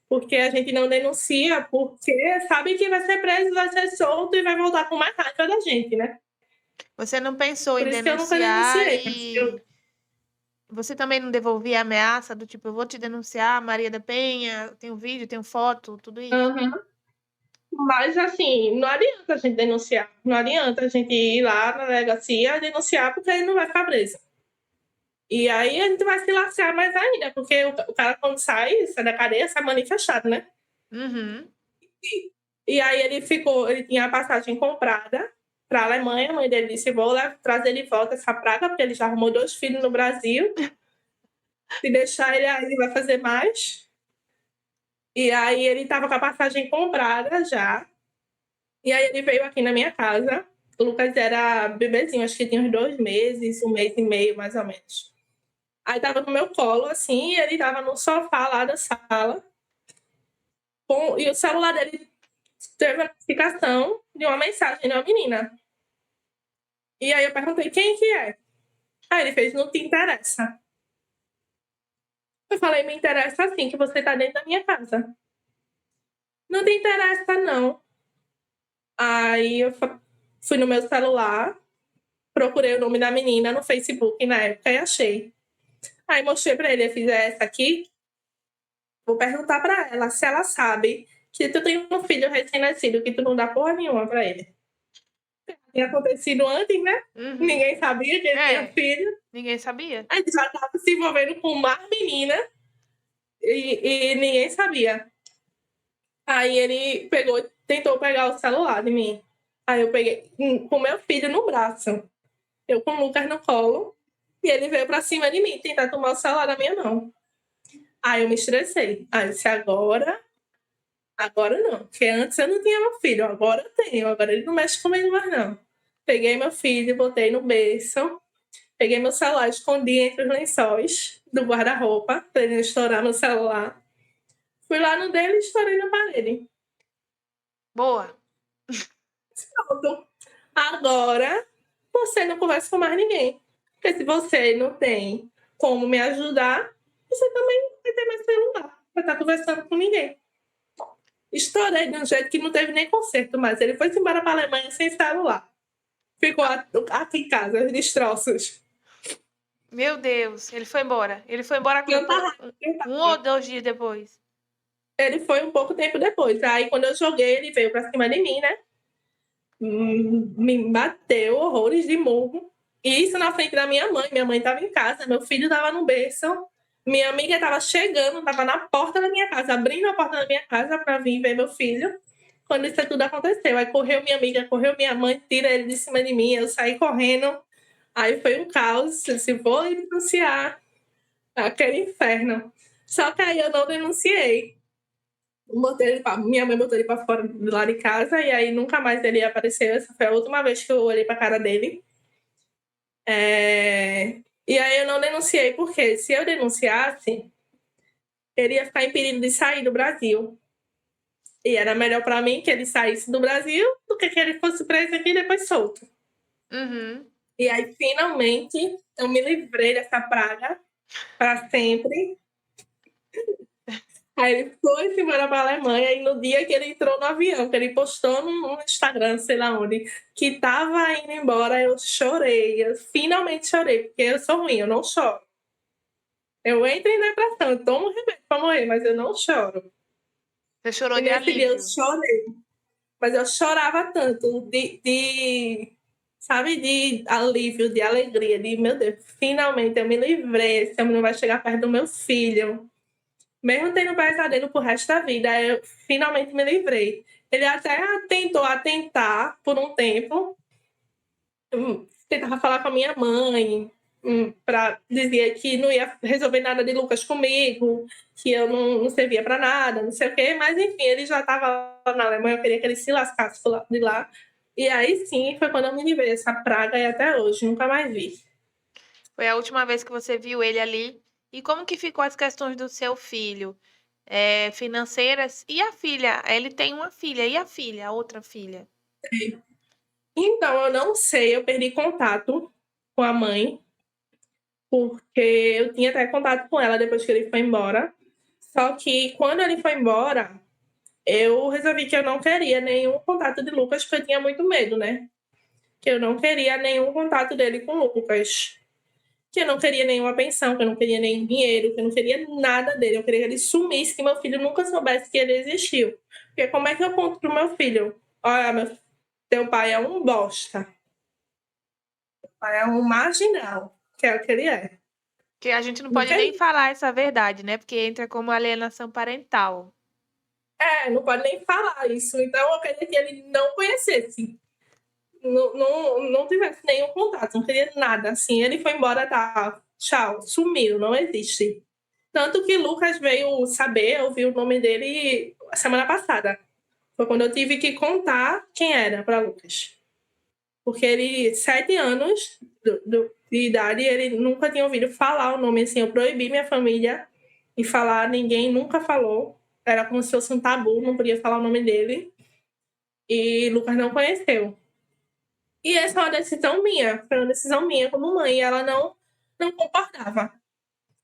porque a gente não denuncia, porque sabe que vai ser preso, vai ser solto e vai voltar com mais raiva da gente, né? Você não pensou Por em isso que eu nunca denunciar denunciei. e você também não devolvia a ameaça do tipo, eu vou te denunciar, Maria da Penha, tenho vídeo, tenho foto, tudo isso? Uhum. Mas, assim, não adianta a gente denunciar. Não adianta a gente ir lá na delegacia e denunciar, porque ele não vai ficar preso. E aí a gente vai se lascar mais ainda, porque o cara, quando sai da cadeia, sai manifestado, né? Uhum. E aí ele tinha a passagem comprada, para a Alemanha. A mãe dele disse: vou trazer de volta essa praga, porque ele já arrumou 2 filhos no Brasil. Se deixar ele aí, vai fazer mais. E aí ele estava com a passagem comprada já. E aí ele veio aqui na minha casa. O Lucas era bebezinho, acho que tinha uns 2 meses, 1 mês e meio, mais ou menos. Aí tava no meu colo, assim, e ele tava no sofá lá da sala. E o celular dele teve a notificação de uma mensagem de uma menina. E aí eu perguntei: quem que é? Aí ele fez: não te interessa. Eu falei: me interessa sim, que você tá dentro da minha casa. Não te interessa, não. Aí eu fui no meu celular, procurei o nome da menina no Facebook na época e achei. Aí mostrei pra ele: eu fiz essa aqui. Vou perguntar pra ela se ela sabe que tu tem um filho recém-nascido, que tu não dá porra nenhuma pra ele. Tinha acontecido antes, né? Uhum. Ninguém sabia que ele tinha filho. Ninguém sabia. Aí já tava se envolvendo com mais menina e ninguém sabia. Aí ele tentou pegar o celular de mim. Aí eu peguei com meu filho no braço. Eu com o Lucas no colo. E ele veio pra cima de mim, tentar tomar o celular da minha mão. Aí eu me estressei. Aí eu disse: agora não. Porque antes eu não tinha meu filho, agora eu tenho. Agora ele não mexe comigo mais, não. Peguei meu filho, botei no berço. Peguei meu celular, escondi entre os lençóis do guarda-roupa, pra ele não estourar meu celular. Fui lá no dele e estourei na parede. Boa. Pronto. Agora, você não conversa com mais ninguém. Porque se você não tem como me ajudar, você também não vai ter mais celular. Vai estar conversando com ninguém. Estourei de um jeito que não teve nem conserto mais. Ele foi embora para a Alemanha sem celular. Ficou aqui em casa, os destroços. Meu Deus, ele foi embora. Ele foi embora um ou 2 dias depois. Ele foi um pouco tempo depois. Aí, quando eu joguei, ele veio pra cima de mim, né? Me bateu horrores de murro. E isso na frente da minha mãe. Minha mãe tava em casa, meu filho tava no berço. Minha amiga tava chegando, tava na porta da minha casa, abrindo a porta da minha casa pra vir ver meu filho. Quando isso tudo aconteceu. Aí correu minha amiga, correu minha mãe, tira ele de cima de mim. Eu saí correndo. Aí foi um caos. Eu disse: vou denunciar aquele inferno. Só que aí eu não denunciei. Minha mãe botou ele pra fora do lado de casa e aí nunca mais ele apareceu. Essa foi a última vez que eu olhei pra cara dele. E aí eu não denunciei, porque se eu denunciasse, ele ia ficar impedido de sair do Brasil. E era melhor pra mim que ele saísse do Brasil do que ele fosse preso aqui e depois solto. Uhum. E aí, finalmente, eu me livrei dessa praga pra sempre. Aí ele foi embora para a Alemanha e no dia que ele entrou no avião, que ele postou no Instagram, sei lá onde, que estava indo embora, eu chorei. Eu finalmente chorei, porque eu sou ruim, eu não choro. Eu entro em depressão, eu tomo remédio para morrer, mas eu não choro. Você chorou E de nesse dia alívio. eu chorei. Mas eu chorava tanto sabe, de alívio, de alegria, de meu Deus, finalmente eu me livrei, esse homem não vai chegar perto do meu filho. Mesmo tendo pesadelo pro resto da vida, eu finalmente me livrei. Ele até tentou atentar por um tempo. Tentava falar com a minha mãe, para dizer que não ia resolver nada de Lucas comigo, que eu não servia para nada, não sei o quê. Mas, enfim, ele já estava lá na Alemanha, eu queria que ele se lascasse de lá. E aí, sim, foi quando eu me livrei dessa praga e até hoje, nunca mais vi. Foi a última vez que você viu ele ali. E como que ficou as questões do seu filho? Financeiras. E a filha? Ele tem uma filha. E a filha? A outra filha? Então, eu não sei, eu perdi contato com a mãe, porque eu tinha até contato com ela depois que ele foi embora. Só que quando ele foi embora, eu resolvi que eu não queria nenhum contato de Lucas, porque eu tinha muito medo, né? Que eu não queria nenhum contato dele com Lucas. Que eu não queria nenhuma pensão, que eu não queria nenhum dinheiro, que eu não queria nada dele. Eu queria que ele sumisse, que meu filho nunca soubesse que ele existiu. Porque como é que eu conto pro meu filho? Olha, teu pai é um bosta. Teu pai é um marginal, que é o que ele é. Que a gente não pode nem falar essa verdade, né? Porque entra como alienação parental. Não pode nem falar isso. Então eu queria que ele não conhecesse. não tivesse nenhum contato, não queria nada, assim. Ele foi embora, tá, tchau, sumiu, não existe. Tanto que Lucas veio saber, ouvir o nome dele a semana passada. Foi quando eu tive que contar quem era para Lucas. Porque ele, 7 anos de idade, ele nunca tinha ouvido falar o nome, assim. Eu proibi minha família de falar, ninguém nunca falou. Era como se fosse um tabu, não podia falar o nome dele. E Lucas não conheceu. E essa é uma decisão minha, foi uma decisão minha como mãe. E ela não concordava.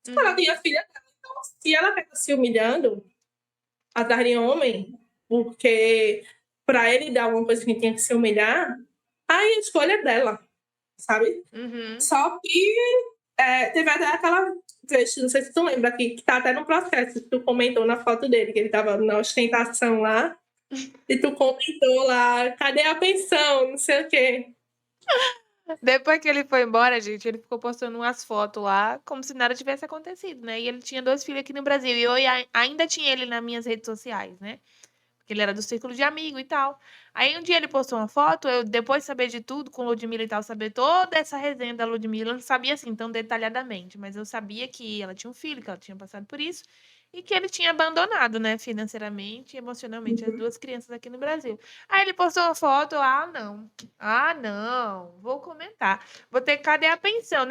Ela tinha filha dela, então se ela estava se humilhando atrás de homem, porque para ele dar alguma coisa que tinha que se humilhar, aí a escolha é dela, sabe? Só que teve até aquela vez, não sei se tu lembra, que tá até no processo, que tu comentou na foto dele, que ele tava na ostentação lá, e tu comentou lá, cadê a pensão, não sei o quê. Depois que ele foi embora, gente, ele ficou postando umas fotos lá, como se nada tivesse acontecido, né? E ele tinha 2 filhos aqui no Brasil. E eu ainda tinha ele nas minhas redes sociais, né? Porque ele era do círculo de amigo e tal. Aí um dia ele postou uma foto, eu depois de saber de tudo com Ludmilla e tal, saber toda essa resenha da Ludmilla, eu não sabia assim tão detalhadamente, mas eu sabia que ela tinha um filho, que ela tinha passado por isso, e que ele tinha abandonado, né, financeiramente e emocionalmente as 2 crianças aqui no Brasil. Aí ele postou uma foto, ah não, vou comentar. Botei, cadê a pensão?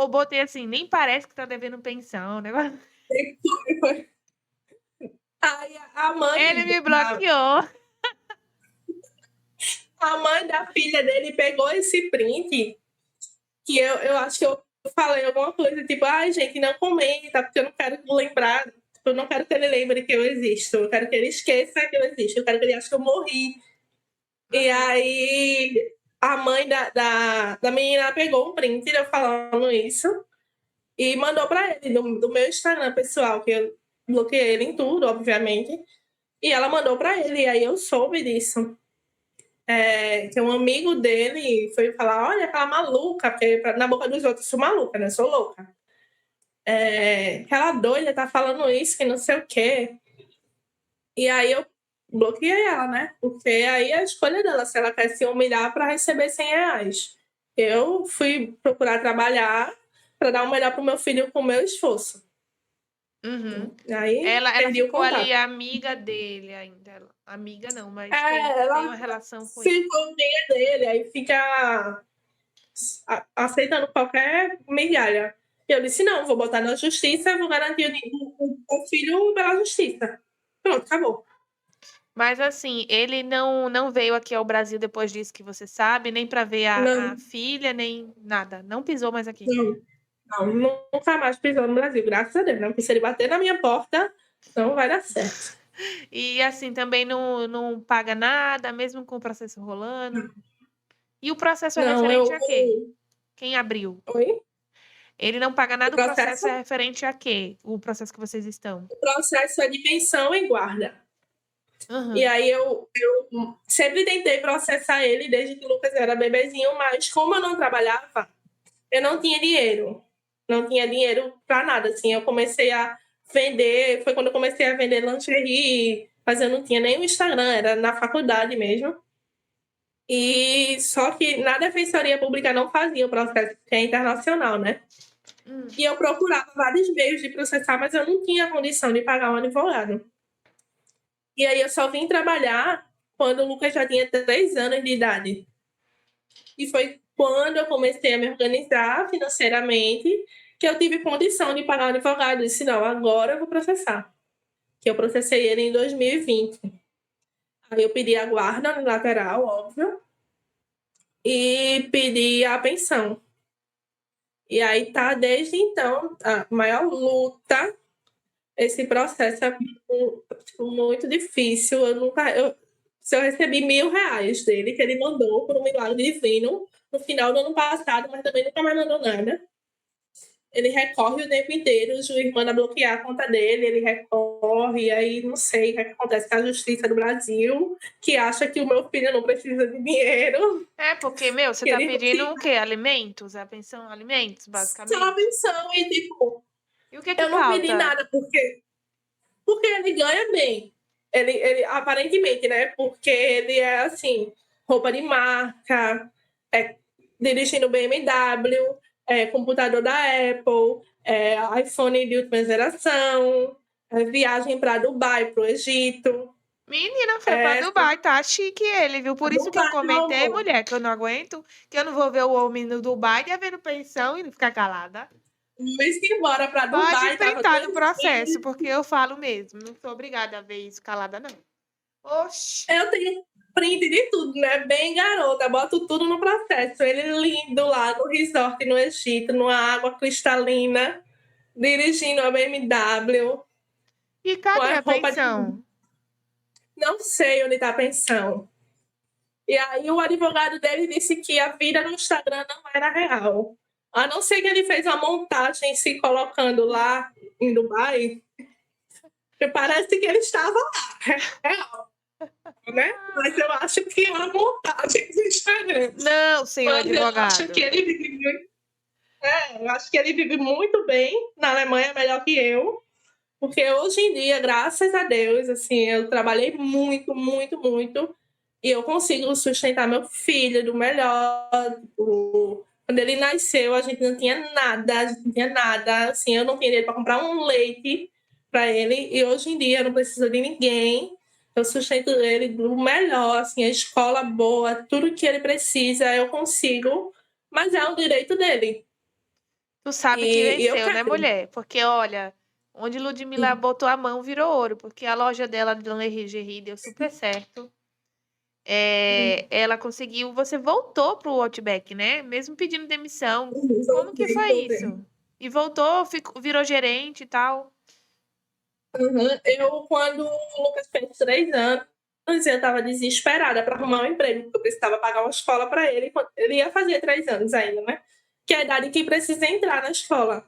Botei assim, nem parece que tá devendo pensão, né? Aí a mãe Ele me bloqueou. a mãe da filha dele pegou esse print, que eu acho que eu falei alguma coisa, tipo, ai, gente, não comenta, porque eu não quero lembrar, eu não quero que ele lembre que eu existo, eu quero que ele esqueça que eu existo, eu quero que ele ache que eu morri. E aí a mãe da menina pegou um print de eu falando isso e mandou para ele, do meu Instagram pessoal, que eu bloqueei ele em tudo, obviamente, e ela mandou para ele, e aí eu soube disso. Que um amigo dele foi falar, olha aquela maluca, porque na boca dos outros eu sou maluca, né? Sou louca. Aquela doida tá falando isso, que não sei o quê. E aí eu bloqueei ela, né? Porque aí é a escolha dela, se ela quer se humilhar para receber 100 reais. Eu fui procurar trabalhar para dar o melhor pro meu filho com o meu esforço. Aí Ela perdi o ficou contato. ali amiga dele ainda. Amiga não, mas Ela tem uma relação com ele. ficou amiga dele, aí fica aceitando qualquer migalha. Eu disse, não, vou botar na justiça, vou garantir o filho pela justiça. Pronto, acabou. Mas assim, ele não veio aqui ao Brasil depois disso que você sabe, nem para ver a filha, nem nada. Não pisou mais aqui. Não, nunca mais pisou no Brasil, graças a Deus. Não, porque se ele bater na minha porta, não vai dar certo. E assim, também não paga nada, mesmo com o processo rolando. E o processo é referente a quê? Quem abriu? Oi? Ele não paga nada, o processo é referente a quê? O processo que vocês estão? O processo é de pensão e guarda. E aí eu sempre tentei processar ele desde que o Lucas era bebezinho, mas como eu não trabalhava, eu não tinha dinheiro. Não tinha dinheiro para nada, assim. Eu comecei a vender, foi quando eu comecei a vender lingerie, mas eu não tinha nem o Instagram, era na faculdade mesmo. E só que na Defensoria Pública não fazia o processo, que é internacional, né? E eu procurava vários meios de processar, mas eu não tinha condição de pagar um advogado. E aí eu só vim trabalhar quando o Lucas já tinha 3 anos de idade. E foi quando eu comecei a me organizar financeiramente que eu tive condição de pagar um advogado. Eu disse, não, agora eu vou processar. Que eu processei ele em 2020. Aí eu pedi a guarda unilateral, óbvio, e pedi a pensão. E aí tá desde então a maior luta. Esse processo é muito difícil. Se eu recebi R$1.000 dele, que ele mandou por um milagre divino no final do ano passado, mas também nunca mais mandou nada. Ele recorre o tempo inteiro, o juiz manda bloquear a conta dele, ele recorre, e aí não sei o que acontece com a Justiça do Brasil, que acha que o meu filho não precisa de dinheiro. Porque, você tá pedindo o quê? Alimentos? A pensão, alimentos, basicamente? Só a pensão, e tipo, e o que eu não falta? pedi nada, porque ele ganha bem. Ele aparentemente, né? Porque ele é assim, roupa de marca, dirigindo BMW, computador da Apple, iPhone de última geração, viagem para Dubai, para o Egito. Menina, foi pra Dubai, tá chique ele, viu? Por isso que eu Dubai, meu comentei, amor. mulher, que eu não aguento, que eu não vou ver o homem no Dubai devendo pensão e ficar calada. Mas que embora para Pode Dubai, tava printar no 2 processo, meses. porque eu falo mesmo. Não sou obrigada a ver isso calada, não. Oxi. Eu tenho print de tudo, né? Bem garota, boto tudo no processo. Ele lindo lá no resort no Egito, numa água cristalina, dirigindo a BMW, E com cadê a a roupa de... pensão? Não sei onde está a pensão. E aí o advogado dele disse que a vida no Instagram não era real. A não ser que ele fez uma montagem se colocando lá em Dubai, que parece que ele estava lá, real, né? Mas eu acho que é uma montagem do Instagram. Não, senhor Mas eu acho advogado. que ele vive muito... eu acho que ele vive muito bem na Alemanha, melhor que eu. Porque hoje em dia, graças a Deus, assim, eu trabalhei muito, muito, muito. E eu consigo sustentar meu filho do melhor. Quando ele nasceu, a gente não tinha nada, a gente não tinha nada. Assim, eu não tinha dinheiro para comprar um leite para ele. E hoje em dia, eu não preciso de ninguém. Eu sustento ele do melhor, assim, a escola boa, tudo que ele precisa, eu consigo. Mas é um direito dele. Tu sabe que E eu venceu, né, quero. mulher? Porque, olha, onde Ludmilla botou a mão virou ouro, porque a loja dela de lingerie deu super certo. Ela conseguiu. Você voltou pro Outback, né? Mesmo pedindo demissão. Como que foi isso? E voltou, virou gerente e tal. Uhum. Eu, quando o Lucas fez 3 anos, eu estava desesperada para arrumar um emprego, porque eu precisava pagar uma escola para ele. Ele ia fazer 3 anos ainda, né? Que é a idade que precisa entrar na escola.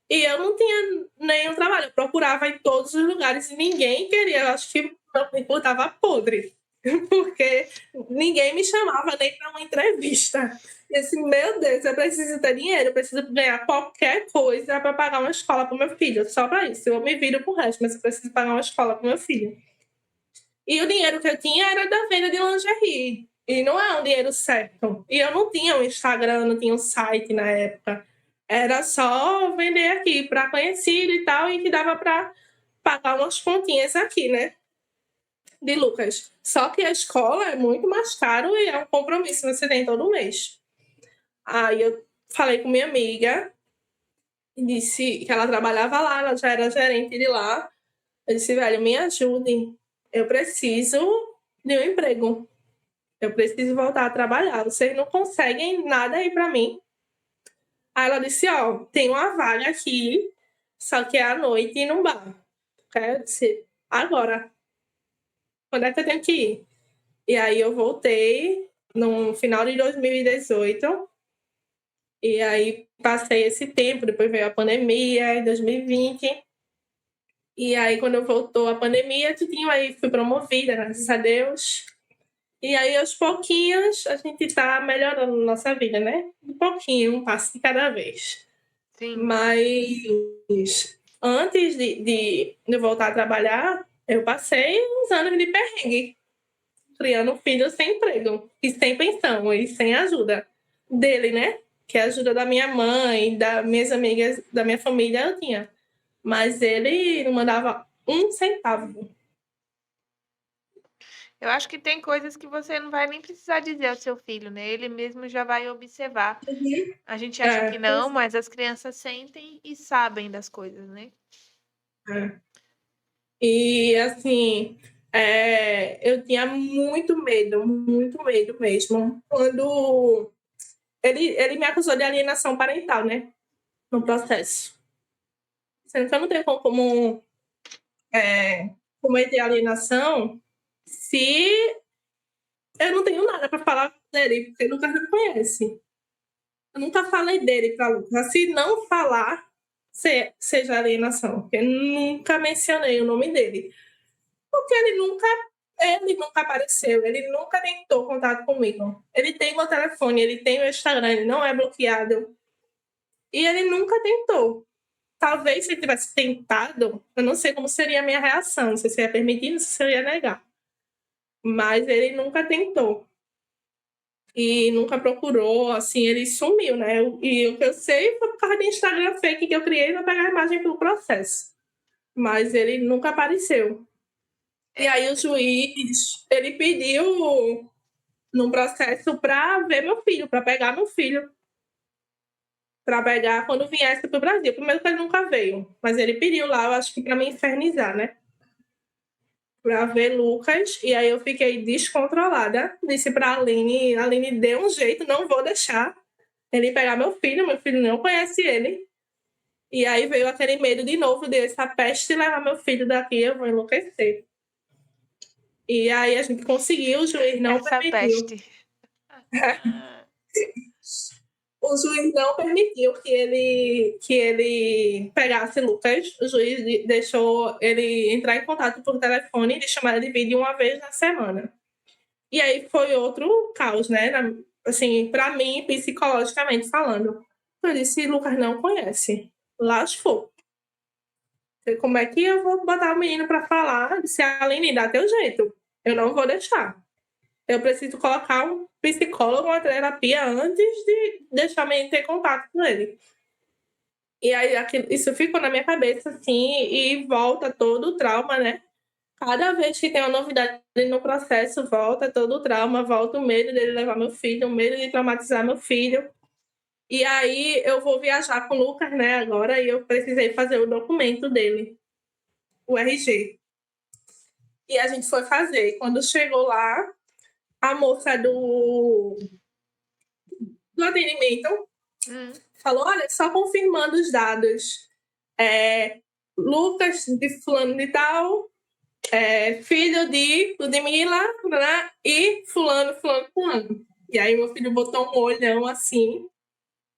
E eu não tinha nenhum trabalho. Eu procurava em todos os lugares e ninguém queria. Eu acho que meu currículo estava podre, porque ninguém me chamava nem para uma entrevista. E assim, meu Deus, eu preciso ter dinheiro, eu preciso ganhar qualquer coisa para pagar uma escola para o meu filho. Só para isso. Eu me viro pro resto, mas eu preciso pagar uma escola para o meu filho. E o dinheiro que eu tinha era da venda de lingerie. E não é um dinheiro certo. E eu não tinha um Instagram, não tinha um site na época. Era só vender aqui para conhecido e tal, e que dava para pagar umas continhas aqui, né? De Lucas. Só que a escola é muito mais caro e é um compromisso que você tem todo mês. Aí eu falei com minha amiga, e disse que ela trabalhava lá, ela já era gerente de lá. Eu disse, velho, me ajude. Eu preciso de um emprego. Eu preciso voltar a trabalhar. Vocês não conseguem nada aí para mim. Aí ela disse, ó, tem uma vaga aqui, só que é à noite e num bar. Aí eu disse, agora. Quando é que eu tenho que ir? E aí eu voltei no final de 2018. E aí passei esse tempo, depois veio a pandemia em 2020. E aí quando eu voltou a pandemia, aí fui promovida, graças a Deus. E aí aos pouquinhos a gente tá melhorando nossa vida, né? Um pouquinho, um passo de cada vez. Sim. Mas antes de voltar a trabalhar, eu passei uns anos de perrengue, criando um filho sem emprego e sem pensão e sem ajuda dele, né? Que a ajuda da minha mãe, das minhas amigas, da minha família eu tinha. Mas ele não mandava um centavo. Eu acho que tem coisas que você não vai nem precisar dizer ao seu filho, né? Ele mesmo já vai observar. A gente acha que não, mas as crianças sentem e sabem das coisas, né? E assim, eu tinha muito medo mesmo. Quando ele me acusou de alienação parental, né? No processo. Sendo que eu não tenho como cometer alienação se eu não tenho nada para falar dele, porque ele nunca me conhece. Eu nunca falei dele para Lucas. Se não falar, seja alienação, porque eu nunca mencionei o nome dele. Porque ele nunca apareceu, ele nunca tentou contato comigo. Ele tem meu telefone, ele tem meu Instagram, ele não é bloqueado. E ele nunca tentou. Talvez se ele tivesse tentado, eu não sei como seria a minha reação, não sei se ia permitir, não sei se eu ia negar. Mas ele nunca tentou. e nunca procurou, assim, ele sumiu, né? E o que eu sei foi por causa do Instagram fake que eu criei para pegar a imagem pelo processo. Mas ele nunca apareceu. E aí o juiz, ele pediu num processo para ver meu filho, para pegar meu filho. Para pegar quando viesse para o Brasil. Primeiro que ele nunca veio, mas ele pediu lá, eu acho que para me infernizar, né? Para ver Lucas, e aí eu fiquei descontrolada. Disse para a Aline deu um jeito, não vou deixar ele pegar meu filho não conhece ele. E aí veio aquele medo de novo dessa peste levar meu filho daqui, eu vou enlouquecer. E aí a gente conseguiu, o juiz não Essa permitiu. peste. O juiz não permitiu que ele pegasse Lucas. O juiz deixou ele entrar em contato por telefone de chamada de vídeo uma vez na semana. E aí foi outro caos, né? Assim, para mim, psicologicamente falando. Eu disse, Lucas não conhece. Lascou. Como é que eu vou botar o menino para falar? Se a Aline dá teu jeito. Eu não vou deixar. Eu preciso colocar um psicólogo, uma terapia antes de deixar o menino ter contato com ele. E aí isso ficou na minha cabeça, assim, e volta todo o trauma, né? Cada vez que tem uma novidade no processo, volta todo o trauma, volta o medo dele levar meu filho, o medo de traumatizar meu filho. E aí eu vou viajar com o Lucas, né, agora, e eu precisei fazer o documento dele, o RG. E a gente foi fazer. E quando chegou lá, a moça do atendimento falou, olha, só confirmando os dados. Lucas de fulano de tal, filho de Ludmila, né? E fulano. E aí meu filho botou um olhão assim,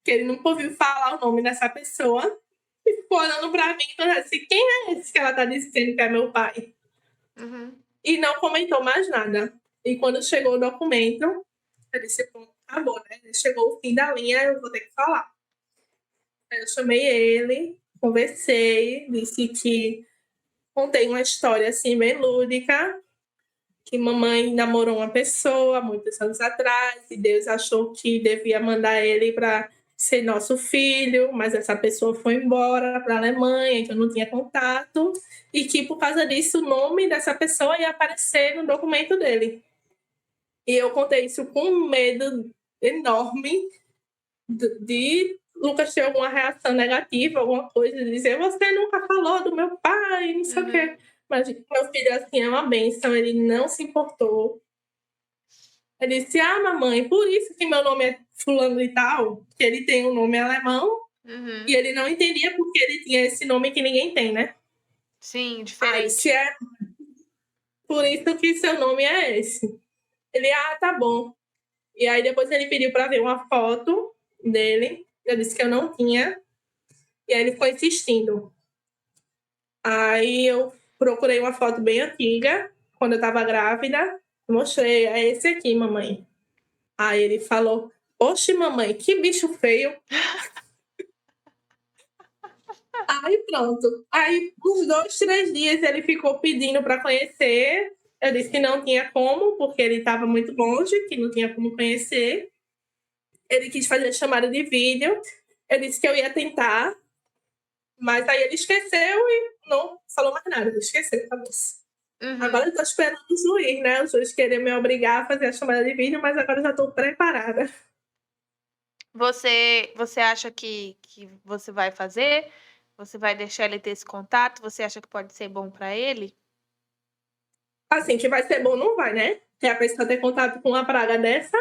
que ele nunca ouviu falar o nome dessa pessoa, e ficou olhando pra mim e assim, quem é esse que ela tá dizendo que é meu pai? E não comentou mais nada. E quando chegou o documento, eu disse, pronto, acabou, né? Chegou o fim da linha, eu vou ter que falar. Aí eu chamei ele, conversei, disse que contei uma história assim bem lúdica, que mamãe namorou uma pessoa muitos anos atrás e Deus achou que devia mandar ele para ser nosso filho, mas essa pessoa foi embora para a Alemanha, então não tinha contato, e que por causa disso o nome dessa pessoa ia aparecer no documento dele. E eu contei isso com um medo enorme de Lucas ter alguma reação negativa, alguma coisa, de dizer, você nunca falou do meu pai, não sei o quê. Mas meu filho, assim, é uma bênção, ele não se importou. Ele disse, mamãe, por isso que meu nome é fulano e tal, que ele tem um nome alemão, e ele não entendia porque ele tinha esse nome que ninguém tem, né? Sim, diferente. Aí, se é por isso que seu nome é esse. Ele, tá bom. E aí depois ele pediu para ver uma foto dele, eu disse que eu não tinha, e aí ele foi insistindo. Aí eu procurei uma foto bem antiga, quando eu estava grávida, mostrei, é esse aqui, mamãe. Aí ele falou, oxe, mamãe, que bicho feio. Aí pronto. Aí uns 2, 3 dias ele ficou pedindo para conhecer. Eu disse que não tinha como, porque ele estava muito longe, que não tinha como conhecer. Ele quis fazer chamada de vídeo. Eu disse que eu ia tentar, mas aí ele esqueceu e não falou mais nada. Ele esqueceu, acabou. Agora eu estou esperando o juiz, né? O juiz querer me obrigar a fazer a chamada de vídeo, mas agora eu já estou preparada. Você acha que você vai fazer? Você vai deixar ele ter esse contato? Você acha que pode ser bom para ele? Assim, que vai ser bom não vai, né? Que a pessoa ter contato com uma praga dessa.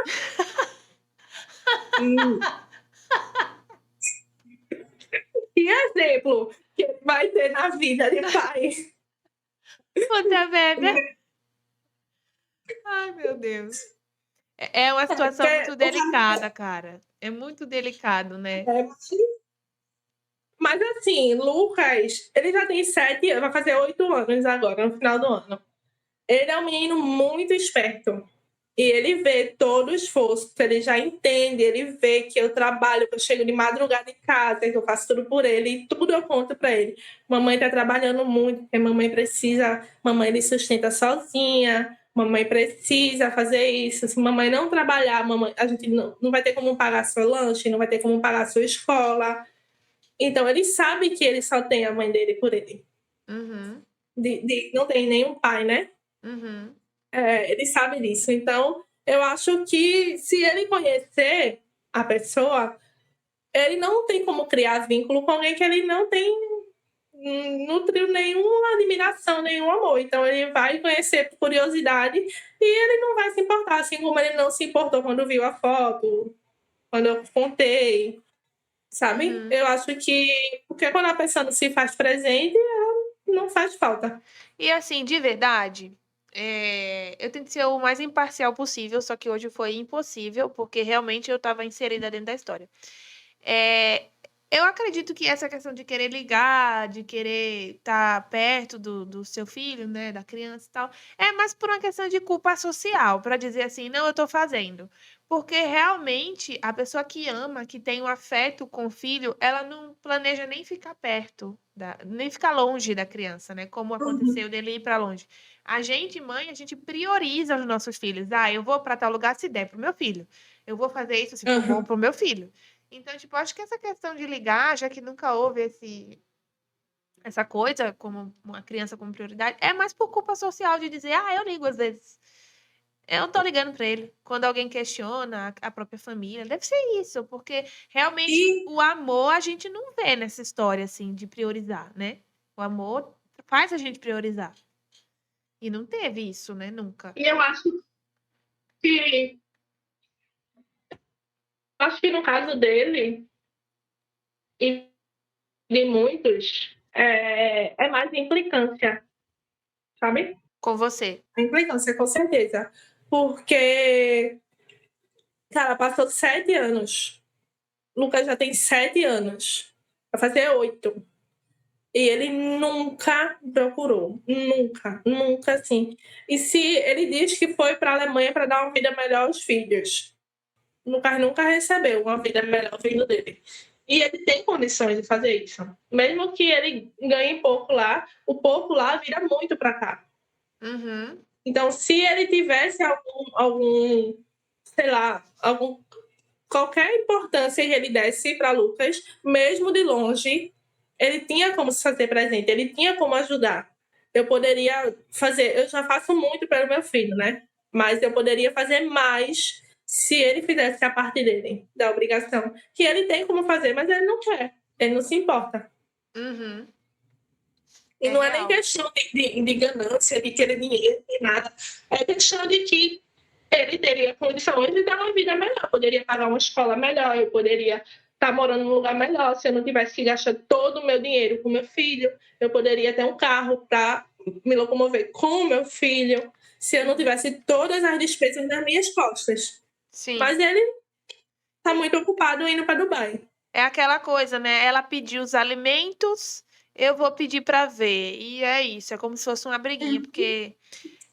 Que exemplo que vai ter na vida de pai. Puta merda. Ai, meu Deus. É uma situação muito delicada, cara. É muito delicado, né? Mas assim, Lucas, ele já tem 7 anos, vai fazer 8 anos agora, no final do ano. Ele é um menino muito esperto. E ele vê todo o esforço, ele já entende, ele vê que eu trabalho, que eu chego de madrugada em casa, que eu faço tudo por ele, e tudo eu conto para ele. Mamãe tá trabalhando muito, porque mamãe precisa, mamãe ele sustenta sozinha, mamãe precisa fazer isso, se mamãe não trabalhar, a gente não vai ter como pagar seu lanche, não vai ter como pagar sua escola. Então, ele sabe que ele só tem a mãe dele por ele. Uhum. Não tem nenhum pai, né? Uhum. Ele sabe disso. Então, eu acho que se ele conhecer a pessoa, ele não tem como criar vínculo com alguém que ele não nutriu nenhuma admiração, nenhum amor. Então, ele vai conhecer por curiosidade e ele não vai se importar, assim como ele não se importou quando viu a foto, quando eu contei, sabe? Uhum. Eu acho que... Porque quando a pessoa não se faz presente, ela não faz falta. E assim, de verdade, eu tento ser o mais imparcial possível, só que hoje foi impossível, porque realmente eu estava inserida dentro da história. Eu acredito que essa questão de querer ligar, de querer estar perto do seu filho, né, da criança e tal, é mais por uma questão de culpa social, para dizer assim, não, eu estou fazendo. Porque realmente a pessoa que ama, que tem um afeto com o filho, ela não planeja nem ficar perto, nem ficar longe da criança, né? Como aconteceu dele ir para longe. A gente, mãe, a gente prioriza os nossos filhos. Ah, eu vou para tal lugar se der para o meu filho. Eu vou fazer isso se for bom para o meu filho. Então, tipo, acho que essa questão de ligar, já que nunca houve essa coisa como uma criança como prioridade, é mais por culpa social de dizer, eu ligo às vezes. Eu não tô ligando para ele. Quando alguém questiona a própria família, deve ser isso, porque realmente o amor a gente não vê nessa história, assim, de priorizar, né? O amor faz a gente priorizar. E não teve isso, né? Nunca. E eu acho que no caso dele e de muitos, é mais implicância, sabe? Com você. A implicância, com certeza. Porque, cara, passou 7 anos. Lucas já tem 7 anos. Vai fazer 8. E ele nunca procurou. Nunca, nunca, assim. E se ele diz que foi para a Alemanha para dar uma vida melhor aos filhos, Lucas nunca recebeu uma vida melhor ao filho dele. E ele tem condições de fazer isso. Mesmo que ele ganhe pouco lá, o pouco lá vira muito para cá. Uhum. Então, se ele tivesse algum sei lá, qualquer importância que ele desse para Lucas, mesmo de longe, ele tinha como se fazer presente, ele tinha como ajudar. Eu poderia fazer, eu já faço muito pelo meu filho, né? Mas eu poderia fazer mais se ele fizesse a parte dele, da obrigação. Que ele tem como fazer, mas ele não quer, ele não se importa. Uhum. E não é nem real. questão de ganância, de querer dinheiro, de nada. É questão de que ele teria condições de dar uma vida melhor. Eu poderia pagar uma escola melhor, eu poderia estar morando num lugar melhor se eu não tivesse que gastar todo o meu dinheiro com meu filho. Eu poderia ter um carro para me locomover com o meu filho se eu não tivesse todas as despesas nas minhas costas. Sim. Mas ele está muito ocupado indo para Dubai. É aquela coisa, né? Ela pediu os alimentos, eu vou pedir para ver. E é isso, é como se fosse uma briguinha, porque,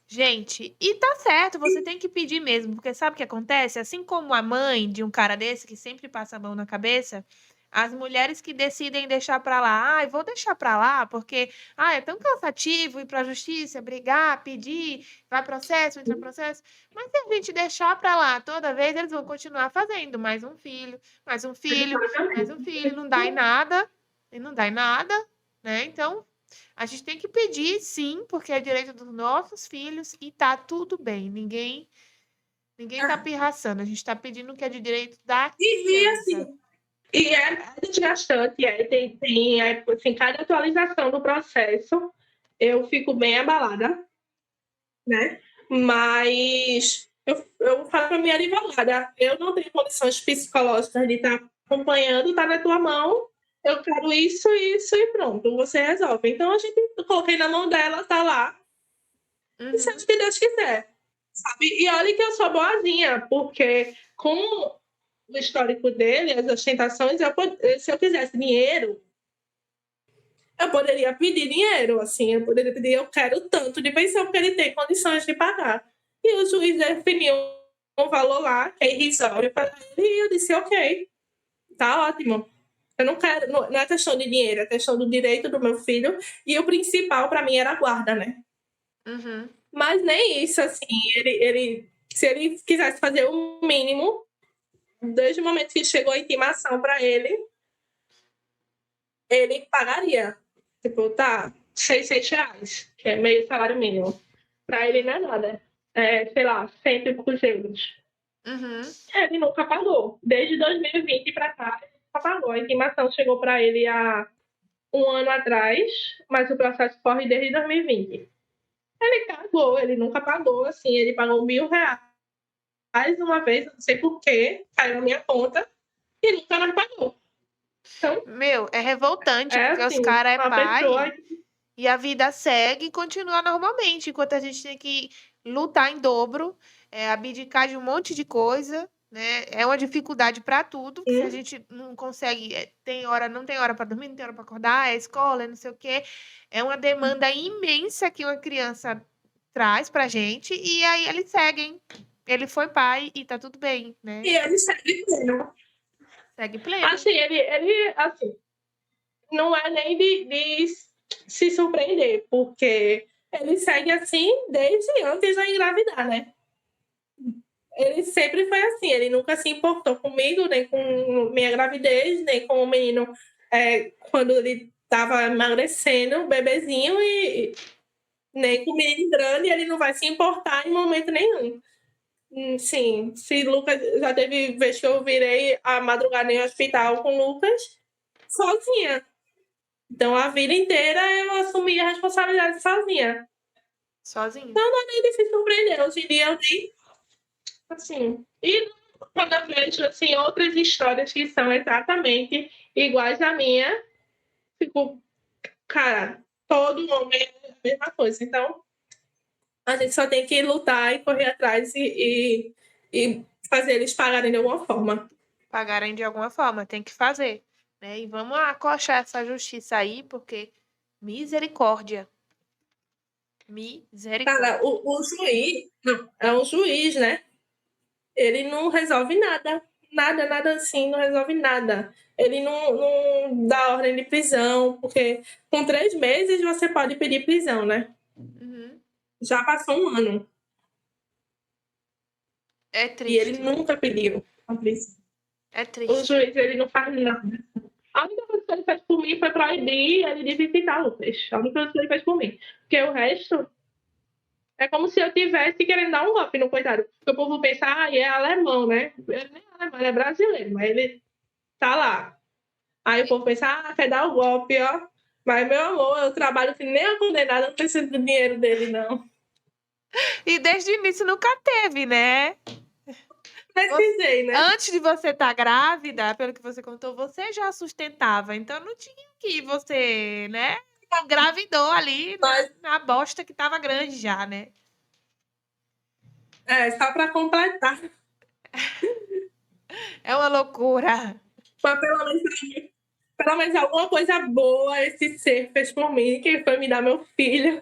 gente, e tá certo, você tem que pedir mesmo, porque sabe o que acontece? Assim como a mãe de um cara desse que sempre passa a mão na cabeça, as mulheres que decidem deixar para lá, vou deixar para lá, porque é tão cansativo ir para a justiça, brigar, pedir, vai processo, entra processo. Mas se a gente deixar para lá toda vez, eles vão continuar fazendo mais um filho, mais um filho, mais um filho, não dá em nada, e não dá em nada, né? Então, a gente tem que pedir, sim, porque é direito dos nossos filhos e tá tudo bem. Ninguém tá pirraçando. A gente tá pedindo o que é de direito da criança. E é desgastante, tem assim, cada atualização do processo, eu fico bem abalada, né? Mas eu falo para minha advogada, eu não tenho condições psicológicas de estar acompanhando, tá na tua mão, eu quero isso, isso e pronto, você resolve. Então a gente coloquei na mão dela, tá lá, e seja o que Deus quiser, sabe? E olha que eu sou boazinha, porque com o histórico dele, as ostentações, se eu quisesse dinheiro, eu poderia pedir dinheiro, assim, eu poderia pedir, eu quero tanto de pensão, porque ele tem condições de pagar. E o juiz definiu um valor lá, que é irrisório para ele, e eu disse, ok, tá ótimo. Eu não quero, não é questão de dinheiro, é questão do direito do meu filho, e o principal para mim era a guarda, né? Uhum. Mas nem isso, assim, se ele quisesse fazer o mínimo, desde o momento que chegou a intimação para ele pagaria. Tipo, tá, R$ 600, que é meio salário mínimo. Para ele não é nada. É, sei lá, 100 e poucos euros. Uhum. Ele nunca pagou. Desde 2020 para cá, ele nunca pagou. A intimação chegou para ele há um ano atrás, mas o processo corre desde 2020. Ele cagou, ele nunca pagou, assim, ele pagou R$ 1.000 uma vez, não sei porquê, caiu na minha conta e nunca mais pagou. Então, Meu, é revoltante, é porque os assim, caras é uma pessoa. pai e a vida segue e continua normalmente, enquanto a gente tem que lutar em dobro, abdicar de um monte de coisa, né? É uma dificuldade para tudo, que se a gente não consegue, não tem hora para dormir, não tem hora para acordar, é escola, é não sei o quê. É uma demanda imensa que uma criança traz pra gente, e aí eles seguem. Ele foi pai e tá tudo bem, né? E ele segue pleno. Segue pleno. Assim, ele assim, não é nem de se surpreender, porque ele segue assim desde antes de engravidar, né? Ele sempre foi assim, ele nunca se importou comigo, nem com minha gravidez, nem com o menino quando ele estava emagrecendo, bebezinho, e nem com o menino grande, ele não vai se importar em momento nenhum. Sim, se Lucas já teve vez que eu virei a madrugada em hospital com o Lucas sozinha. Então a vida inteira eu assumi a responsabilidade sozinha. Sozinho. Então não é nem de se surpreender. Hoje em dia eu nem. Assim. E quando eu vejo assim, outras histórias que são exatamente iguais à minha, fico, cara, todo homem é a mesma coisa. Então a gente só tem que lutar e correr atrás e fazer eles pagarem de alguma forma. Pagarem de alguma forma, tem que fazer, né? E vamos acochar essa justiça aí, porque misericórdia. Misericórdia. Cara, o juiz, não, é um juiz, né? Ele não resolve nada. Nada, nada assim, não resolve nada. Ele não dá ordem de prisão, porque com 3 meses você pode pedir prisão, né? Uhum. Já passou um ano. É E ele triste. nunca pediu a prisão. É O triste. juiz, ele não faz nada. A única coisa que ele fez por mim foi proibir ele de visitar o peixe. A única coisa que ele fez por mim. Porque o resto é como se eu tivesse querendo dar um golpe no coitado. Porque o povo pensa, é alemão, né? Ele nem é alemão, ele é brasileiro, mas ele tá lá. Aí o povo pensa, quer dar o golpe, ó. Mas, meu amor, eu trabalho que nem a condenada, não preciso do dinheiro dele, não. E desde o início nunca teve, né? Precisei, né? Antes de você estar grávida, pelo que você contou, você já sustentava. Então não tinha que você, né? Engravidou ali na bosta que tava grande já, né? Só pra completar. É uma loucura. Mas pelo menos alguma coisa boa esse ser fez por mim, que foi me dar meu filho.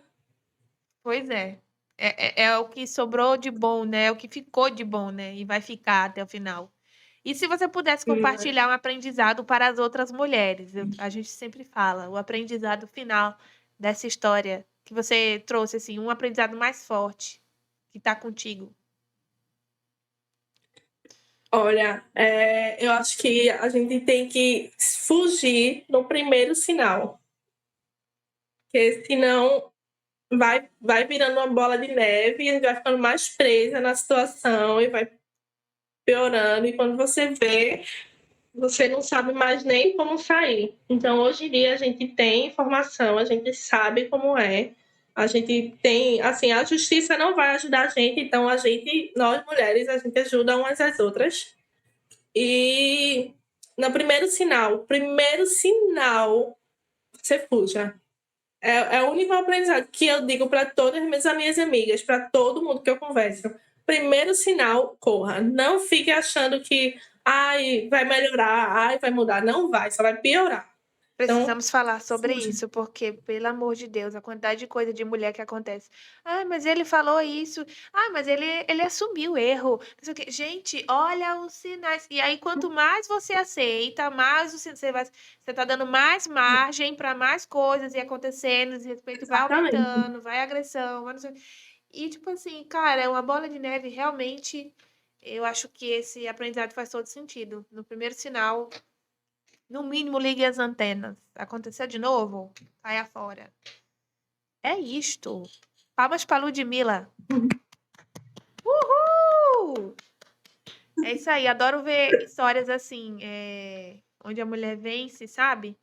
Pois é. É o que sobrou de bom, né? É o que ficou de bom, né? E vai ficar até o final. E se você pudesse compartilhar um aprendizado para as outras mulheres? A gente sempre fala, o aprendizado final dessa história que você trouxe, assim, um aprendizado mais forte que tá contigo. Olha, eu acho que a gente tem que fugir no primeiro sinal. Porque senão vai virando uma bola de neve e a gente vai ficando mais presa na situação e vai piorando. E quando você vê, você não sabe mais nem como sair. Então, hoje em dia, a gente tem informação, a gente sabe como é. A gente tem, assim, a justiça não vai ajudar a gente, então nós mulheres, a gente ajuda umas às outras. E no primeiro sinal, você fuja. É o único aprendizado que eu digo para todas as minhas amigas, para todo mundo que eu converso. Primeiro sinal, corra. Não fique achando que vai melhorar, vai mudar. Não vai, só vai piorar. Então, Precisamos falar sobre fuja. isso, porque, pelo amor de Deus, a quantidade de coisa de mulher que acontece. Mas ele falou isso. Mas ele assumiu o erro. Não sei o quê. Gente, olha os sinais. E aí, quanto mais você aceita, mais você tá dando mais margem para mais coisas e acontecendo, o desrespeito vai Exatamente. aumentando, vai agressão, vai não sei o quê. E, tipo assim, cara, é uma bola de neve, realmente. Eu acho que esse aprendizado faz todo sentido. No primeiro sinal, no mínimo, ligue as antenas. Aconteceu de novo? Caia fora. É isto. Palmas para Ludmilla. Uhul! É isso aí. Adoro ver histórias assim, onde a mulher vence, sabe?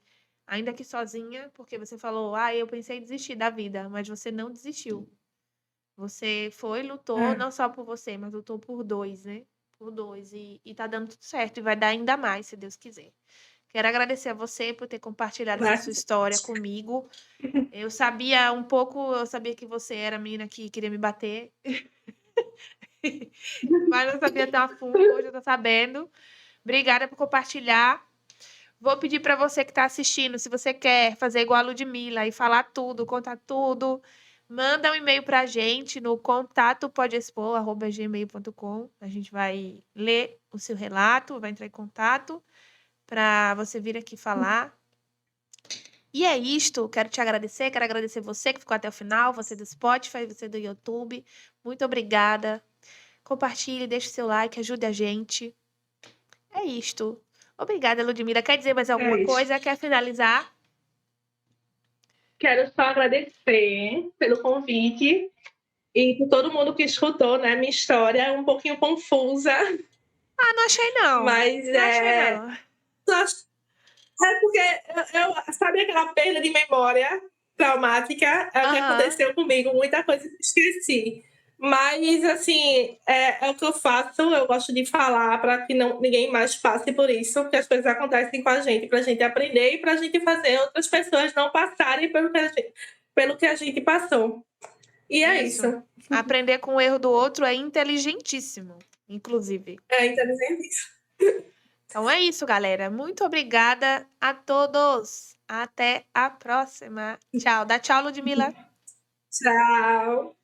Ainda que sozinha, porque você falou, eu pensei em desistir da vida, mas você não desistiu. Você foi, lutou, É. não só por você, mas lutou por dois, né? Por dois. E tá dando tudo certo. E vai dar ainda mais, se Deus quiser. Quero agradecer a você por ter compartilhado essa sua Mas, história comigo. Eu sabia um pouco, eu sabia que você era a menina que queria me bater, mas não sabia tão a fundo. Hoje eu tô sabendo. Obrigada por compartilhar. Vou pedir para você que está assistindo, se você quer fazer igual a Ludmilla e falar tudo, contar tudo, manda um e-mail para a gente no contato@podexpor@gmail.com. A gente vai ler o seu relato, vai entrar em contato para você vir aqui falar. E é isto, quero te agradecer, quero agradecer você que ficou até o final, você do Spotify, você do YouTube. Muito obrigada. Compartilhe, deixe seu like, ajude a gente. É isto. Obrigada, Ludmilla. Quer dizer mais alguma é isso. coisa? Quer finalizar? Quero só agradecer pelo convite e por todo mundo que escutou, né? Minha história é um pouquinho confusa, Não achei não. mas Não achei não. é porque eu sabe aquela perda de memória traumática? É o que aconteceu comigo, muita coisa que eu esqueci. Mas, assim, é o que eu faço, eu gosto de falar para que ninguém mais passe por isso, porque as coisas acontecem com a gente, para a gente aprender e para a gente fazer outras pessoas não passarem pelo que a gente passou. E é Isso. isso. Aprender com o erro do outro é inteligentíssimo, inclusive. É inteligente isso. Então é isso, galera. Muito obrigada a todos. Até a próxima. Tchau. Dá tchau, Ludmilla. Tchau.